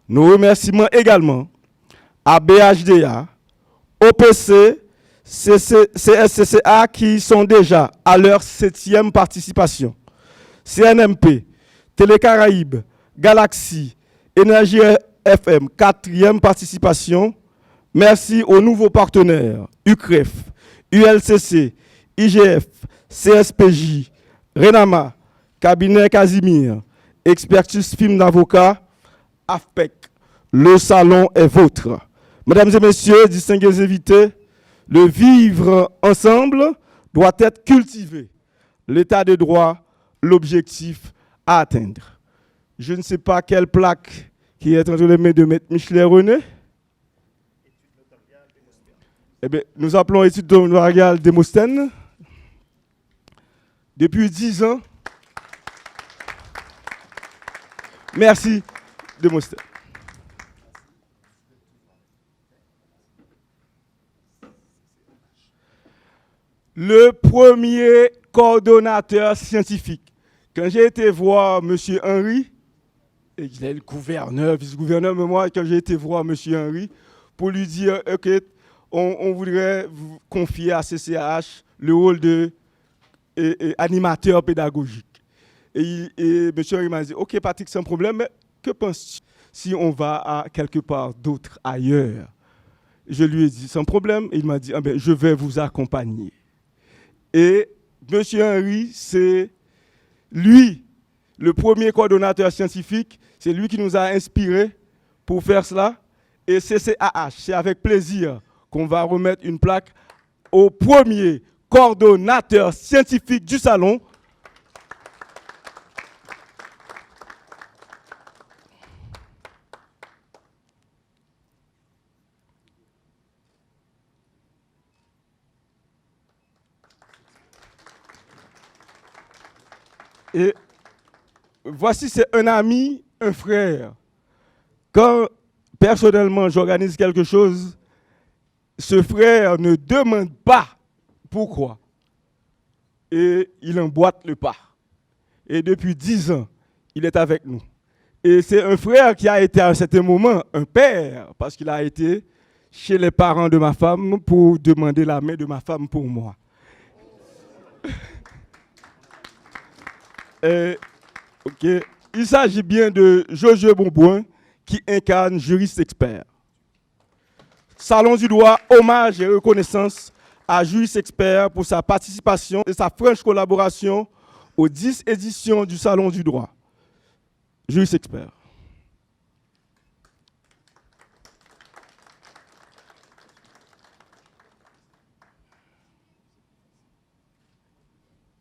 Nos remerciements également à BHDA, OPC, CSCCA qui sont déjà à leur 7e participation. CNMP, Télécaraïbes, Galaxy, Énergie FM, 4e participation. Merci aux nouveaux partenaires, UCREF, ULCC, IGF, CSPJ, Renama, Cabinet Casimir, Expertise Film d'Avocat, AFPEC. Le salon est vôtre. Mesdames et messieurs, distingués invités, le vivre ensemble doit être cultivé. L'état de droit, l'objectif à atteindre. Je ne sais pas quelle plaque qui est entre les mains de M. Michelet René. Eh bien, nous appelons étude notariale Démosthène. Depuis 10 ans. Merci, Démosthène. Le premier coordonnateur scientifique. Quand j'ai été voir M. Henry, et il est le gouverneur, vice-gouverneur, mais moi, quand j'ai été voir M. Henry, pour lui dire, OK, on voudrait vous confier à CCH le rôle de animateur pédagogique. Et M. Henry m'a dit, OK, Patrick, sans problème, mais que penses-tu si on va à quelque part d'autre, ailleurs? Je lui ai dit, sans problème, et il m'a dit, ah ben, je vais vous accompagner. Et M. Henry, c'est lui, le premier coordonnateur scientifique, c'est lui qui nous a inspirés pour faire cela. Et CCAH, c'est avec plaisir qu'on va remettre une plaque au premier coordonnateur scientifique du salon. Et voici, c'est un ami, un frère. Quand personnellement j'organise quelque chose, ce frère ne demande pas pourquoi. Et il emboîte le pas. Et depuis 10 ans, il est avec nous. Et c'est un frère qui a été à un certain moment un père, parce qu'il a été chez les parents de ma femme pour demander la main de ma femme pour moi. OK. Il s'agit bien de Josué Bonbouin qui incarne juriste expert. Salon du droit, hommage et reconnaissance à juriste expert pour sa participation et sa franche collaboration aux 10 éditions du Salon du droit. Juriste expert.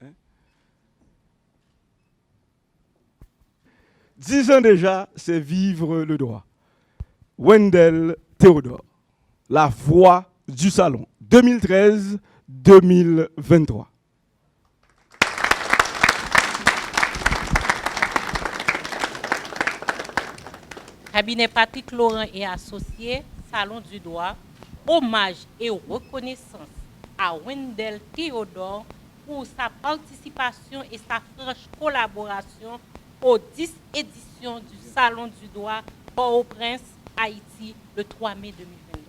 Hein? 10 ans déjà, c'est vivre le droit. Wendell Théodore, la voix du salon, 2013-2023. Cabinet Patrick Laurent et associés, Salon du droit, hommage et reconnaissance à Wendell Théodore pour sa participation et sa franche collaboration aux 10 éditions du Salon du droit Port-au-Prince, Haïti, le 3 mai 2022.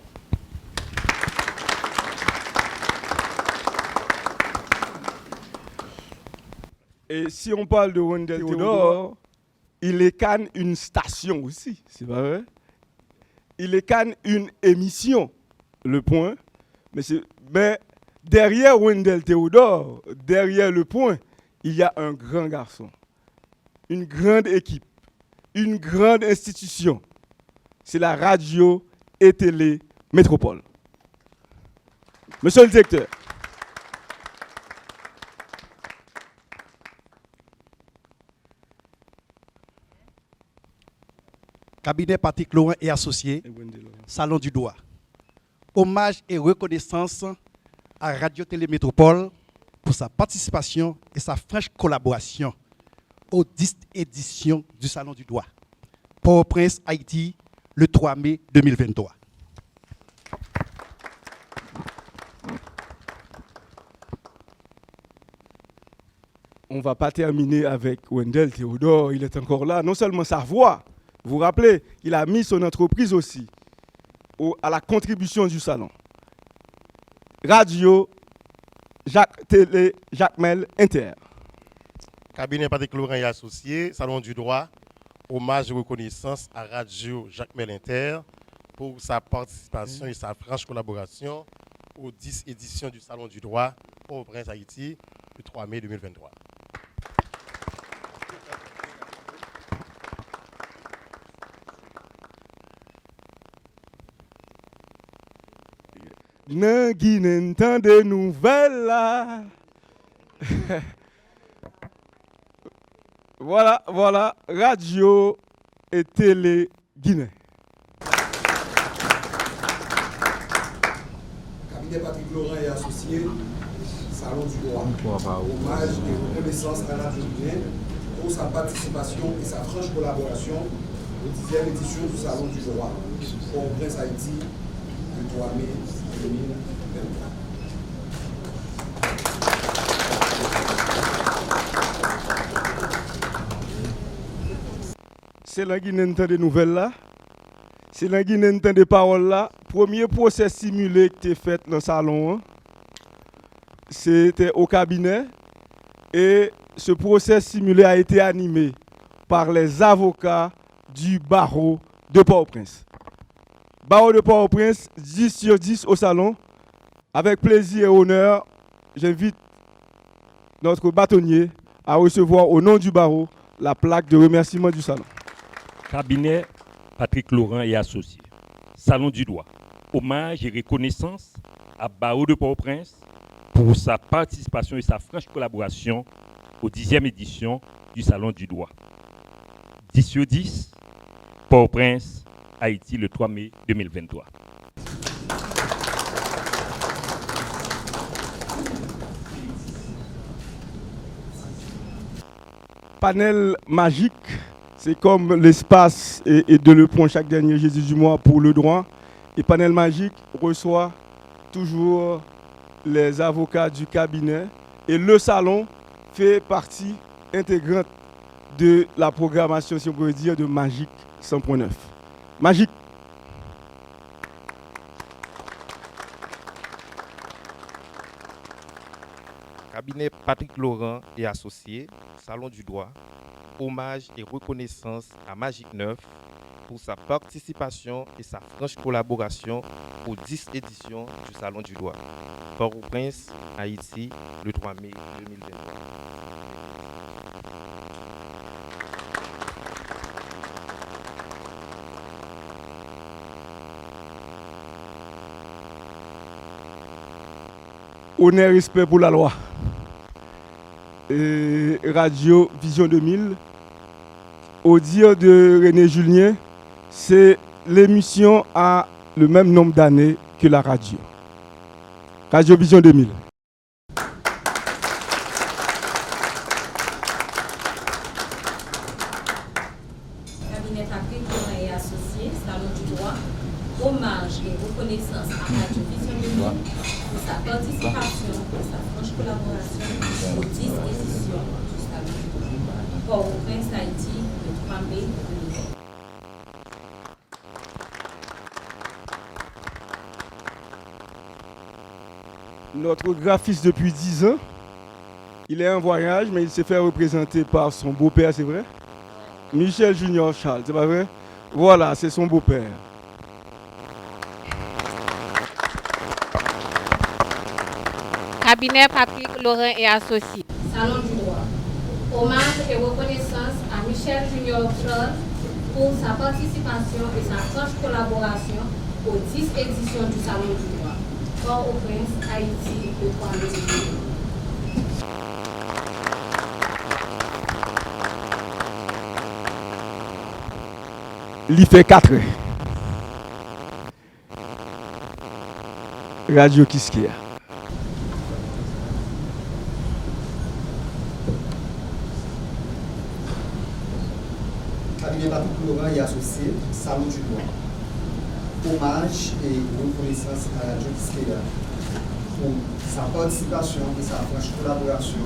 Et si on parle de Wendell Théodore, il écane une station aussi, c'est pas vrai? Il écane une émission, Le Point. Mais derrière Wendell Théodore, derrière Le Point, il y a un grand garçon, une grande équipe, une grande institution. C'est la radio et télé métropole. Monsieur le directeur. Cabinet Patrick Laurent et Associés, Salon du Droit. Hommage et reconnaissance à Radio Télé Métropole pour sa participation et sa franche collaboration aux 10 éditions du Salon du Droit. Port-au-Prince, Haïti, le 3 mai 2023. On ne va pas terminer avec Wendell Théodore, il est encore là. Non seulement sa voix, vous vous rappelez, il a mis son entreprise aussi à la contribution du salon. Radio, Jacques Télé, Jacques Mel, Inter. Cabinet Patrick Laurent et Associés, Salon du Droit, hommage et reconnaissance à Radio Jacques Mel Inter pour sa participation et sa franche collaboration aux 10 éditions du Salon du Droit au Prince Haïti, le 3 mai 2023. Nangui n'entend des nouvelles là. Voilà, radio et télé Guinée. Cabinet Patrick Laurent et Associés, Salon du Droit. Hommage et reconnaissance à Radio Guinée pour sa participation et sa franche collaboration aux 10e édition du Salon du Droit au Prince Haïti, le 3 mai 2023. C'est là qu'il entend des nouvelles là. C'est là qu'il entend des paroles là. Premier procès simulé qui était fait dans le salon, hein, c'était au cabinet. Et ce procès simulé a été animé par les avocats du barreau de Port-au-Prince. Barreau de Port-au-Prince, 10 sur 10 au salon. Avec plaisir et honneur, j'invite notre bâtonnier à recevoir au nom du barreau la plaque de remerciement du salon. Cabinet Patrick Laurent et Associés, Salon du Droit. Hommage et reconnaissance à Barreau de Port-au-Prince pour sa participation et sa franche collaboration aux 10e édition du Salon du Droit. 10 sur 10, Port-au-Prince, Haïti, le 3 mai 2023. Panel magique, c'est comme l'espace et de le pont chaque dernier jeudi du mois pour le droit. Et panel magique reçoit toujours les avocats du cabinet. Et le salon fait partie intégrante de la programmation, si on peut dire, de Magique 100.9. Magique. Cabinet Patrick Laurent et Associés, Salon du Droit, hommage et reconnaissance à Magique 9 pour sa participation et sa franche collaboration aux 10 éditions du Salon du Droit. Port-au-Prince, Haïti, le 3 mai 2023. Honneur et respect pour la loi. Et Radio Vision 2000, au dire de René Julien, c'est l'émission à le même nombre d'années que la radio. Radio Vision 2000. Cabinet Patrick Laurent et Associés, Salon du Droit, hommage et reconnaissance à Radio Vision 2000 pour sa participation et sa franche collaboration aux 10 éditions du Salon du Droit. Port-au-Prince, Haïti, le 3 mai 2020. Notre graphiste depuis 10 ans, il est en voyage, mais il s'est fait représenter par son beau-père, c'est vrai? Michel Junior Charles, c'est pas vrai? Voilà, c'est son beau-père. Cabinet Patrick Laurent et Associés. Salon du Droit. Hommage et reconnaissance à Michel Junior Charles pour sa participation et sa franche collaboration aux 10 éditions du Salon du Droit. Port-au-Prince, Haïti, le 3 mai 2020. il fait 4 ans. Radio Kiskia. Cabinet Patrick Laurent et associé, Salon du droit. Hommage et reconnaissance à Radio Kiskia pour sa participation et sa franche collaboration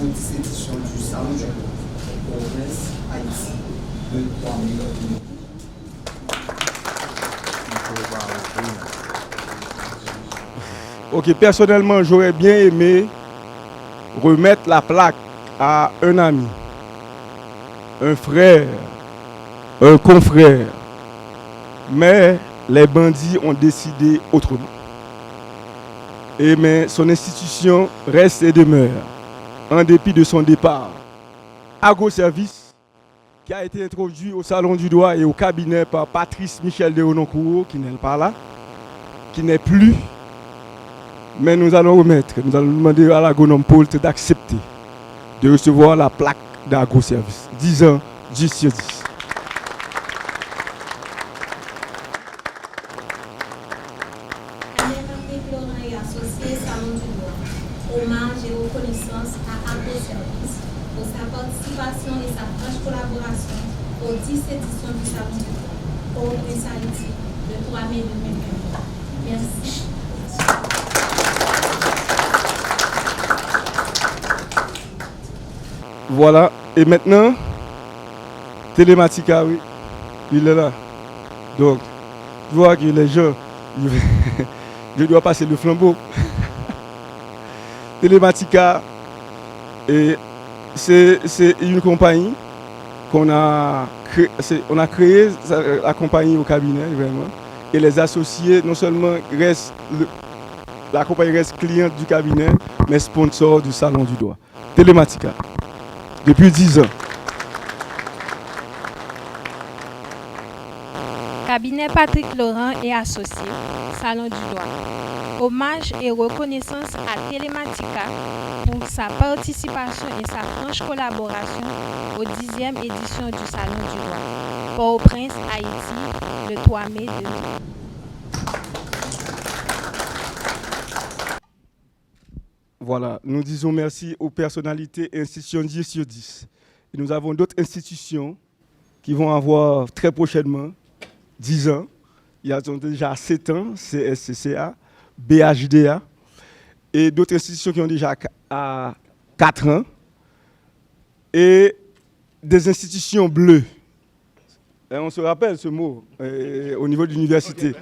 aux 10 éditions du Salon du droit au Prince, Haïti, le 3 mai 2020. Ok, personnellement, j'aurais bien aimé remettre la plaque à un ami, un frère, un confrère. Mais les bandits ont décidé autrement. Mais son institution reste et demeure, en dépit de son départ. Agroservice, qui a été introduit au Salon du droit et au cabinet par Patrice Michel de Hononcourt, qui n'est pas là, qui n'est plus. Mais nous allons demander à l'agronome Poult d'accepter de recevoir la plaque d'Agroservice. 10 ans, 10 sur 10. Hommage et reconnaissance à Agroservice pour sa participation et sa franche collaboration aux 10 éditions du Salon du droit au Prince Haïti le 3 mai 2020. Merci. Voilà, et maintenant, Télématica, oui, il est là. Donc, je vois que les gens, je dois passer le flambeau. Télématica, c'est une compagnie qu'on a créée. On a créé la compagnie au cabinet, vraiment. Et les associés, non seulement la compagnie reste cliente du cabinet, mais sponsor du Salon du droit. Télématica, depuis 10 ans. Cabinet Patrick Laurent et associés, Salon du droit. Hommage et reconnaissance à Télématica pour sa participation et sa franche collaboration aux 10e édition du Salon du droit. Port-au-Prince, Haïti, le 3 mai 2020. Voilà, nous disons merci aux personnalités et institutions 10 sur 10. Et nous avons d'autres institutions qui vont avoir très prochainement 10 ans. Il y a déjà 7 ans, CSCCA, BHDA, et d'autres institutions qui ont déjà 4 ans, et des institutions bleues. Et on se rappelle ce mot au niveau de l'université,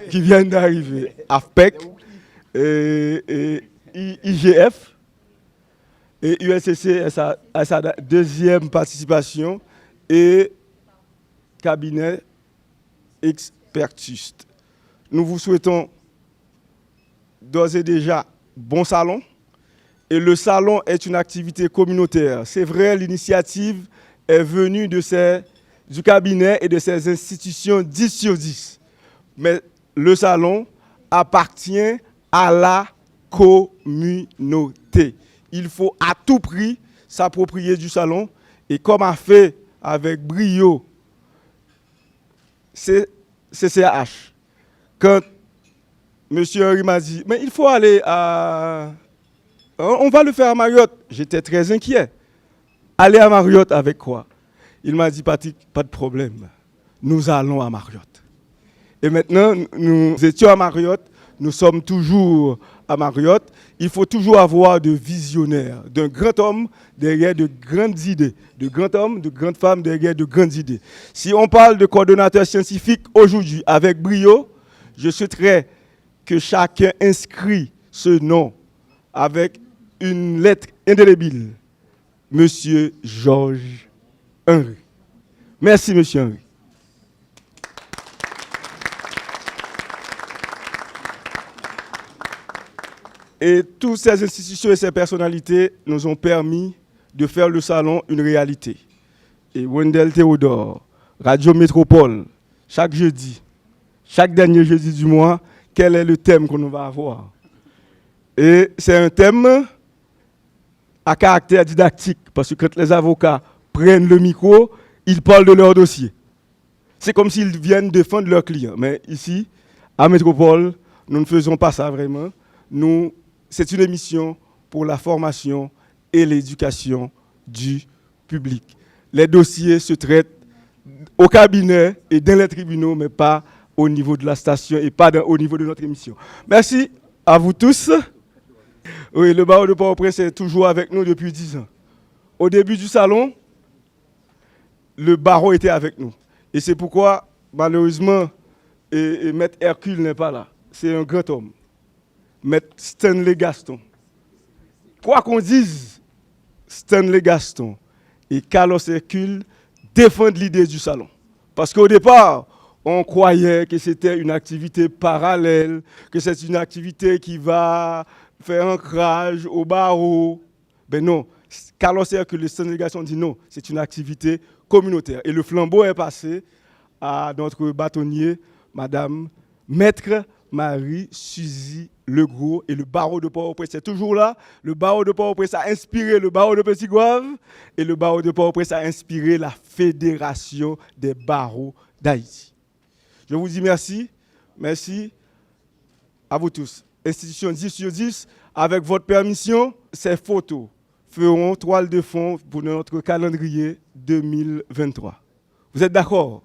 qui viennent d'arriver. AFPEC, et IGF, et USCC à sa deuxième participation, et cabinet Expertus. Nous vous souhaitons d'ores et déjà bon salon. Et le salon est une activité communautaire. C'est vrai, l'initiative est venue du cabinet et de ses institutions 10 sur 10. Mais le salon appartient à la communauté. Il faut à tout prix s'approprier du salon. Et comme a fait avec brio CCH, quand M. Henry m'a dit, mais il faut aller à... On va le faire à Marriott. J'étais très inquiet. Aller à Marriott avec quoi? Il m'a dit, Patrick, pas de problème. Nous allons à Marriott. Et maintenant, nous étions à Marriott. Nous sommes toujours à Marriott. Il faut toujours avoir de visionnaires, d'un grand homme derrière de grandes idées, de grands hommes, de grandes femmes derrière de grandes idées. Si on parle de coordonnateur scientifique aujourd'hui avec brio, je souhaiterais que chacun inscrit ce nom avec une lettre indélébile. Monsieur Georges Henry. Merci, Monsieur Henry. Et toutes ces institutions et ces personnalités nous ont permis de faire le salon une réalité. Et Wendell Théodore, Radio Métropole, chaque jeudi, chaque dernier jeudi du mois, quel est le thème qu'on va avoir? Et c'est un thème à caractère didactique, parce que quand les avocats prennent le micro, ils parlent de leur dossier. c'est comme s'ils viennent défendre leurs clients. Mais ici, à Métropole, nous ne faisons pas ça vraiment. C'est une émission pour la formation et l'éducation du public. Les dossiers se traitent au cabinet et dans les tribunaux, mais pas au niveau de la station et pas au niveau de notre émission. Merci à vous tous. Oui, le barreau de Port-au-Prince est toujours avec nous depuis 10 ans. Au début du salon, le barreau était avec nous. Et c'est pourquoi, malheureusement, Maître Hercule n'est pas là. C'est un grand homme. Maître Stanley Gaston. Quoi qu'on dise, Stanley Gaston et Carlos Hercule défendent l'idée du salon. Parce qu'au départ, on croyait que c'était une activité parallèle, que c'est une activité qui va faire ancrage au barreau. Ben non, Carlos Hercule et Stanley Gaston dit non, c'est une activité communautaire. Et le flambeau est passé à notre bâtonnier, Madame Maître Marie-Suzy Legros, et le barreau de Port-au-Prince est toujours là. Le barreau de Port-au-Prince a inspiré le barreau de Petit-Goâve et le barreau de Port-au-Prince a inspiré la Fédération des barreaux d'Haïti. Je vous dis merci. Merci à vous tous. Institution 10/10, avec votre permission, ces photos feront toile de fond pour notre calendrier 2023. Vous êtes d'accord?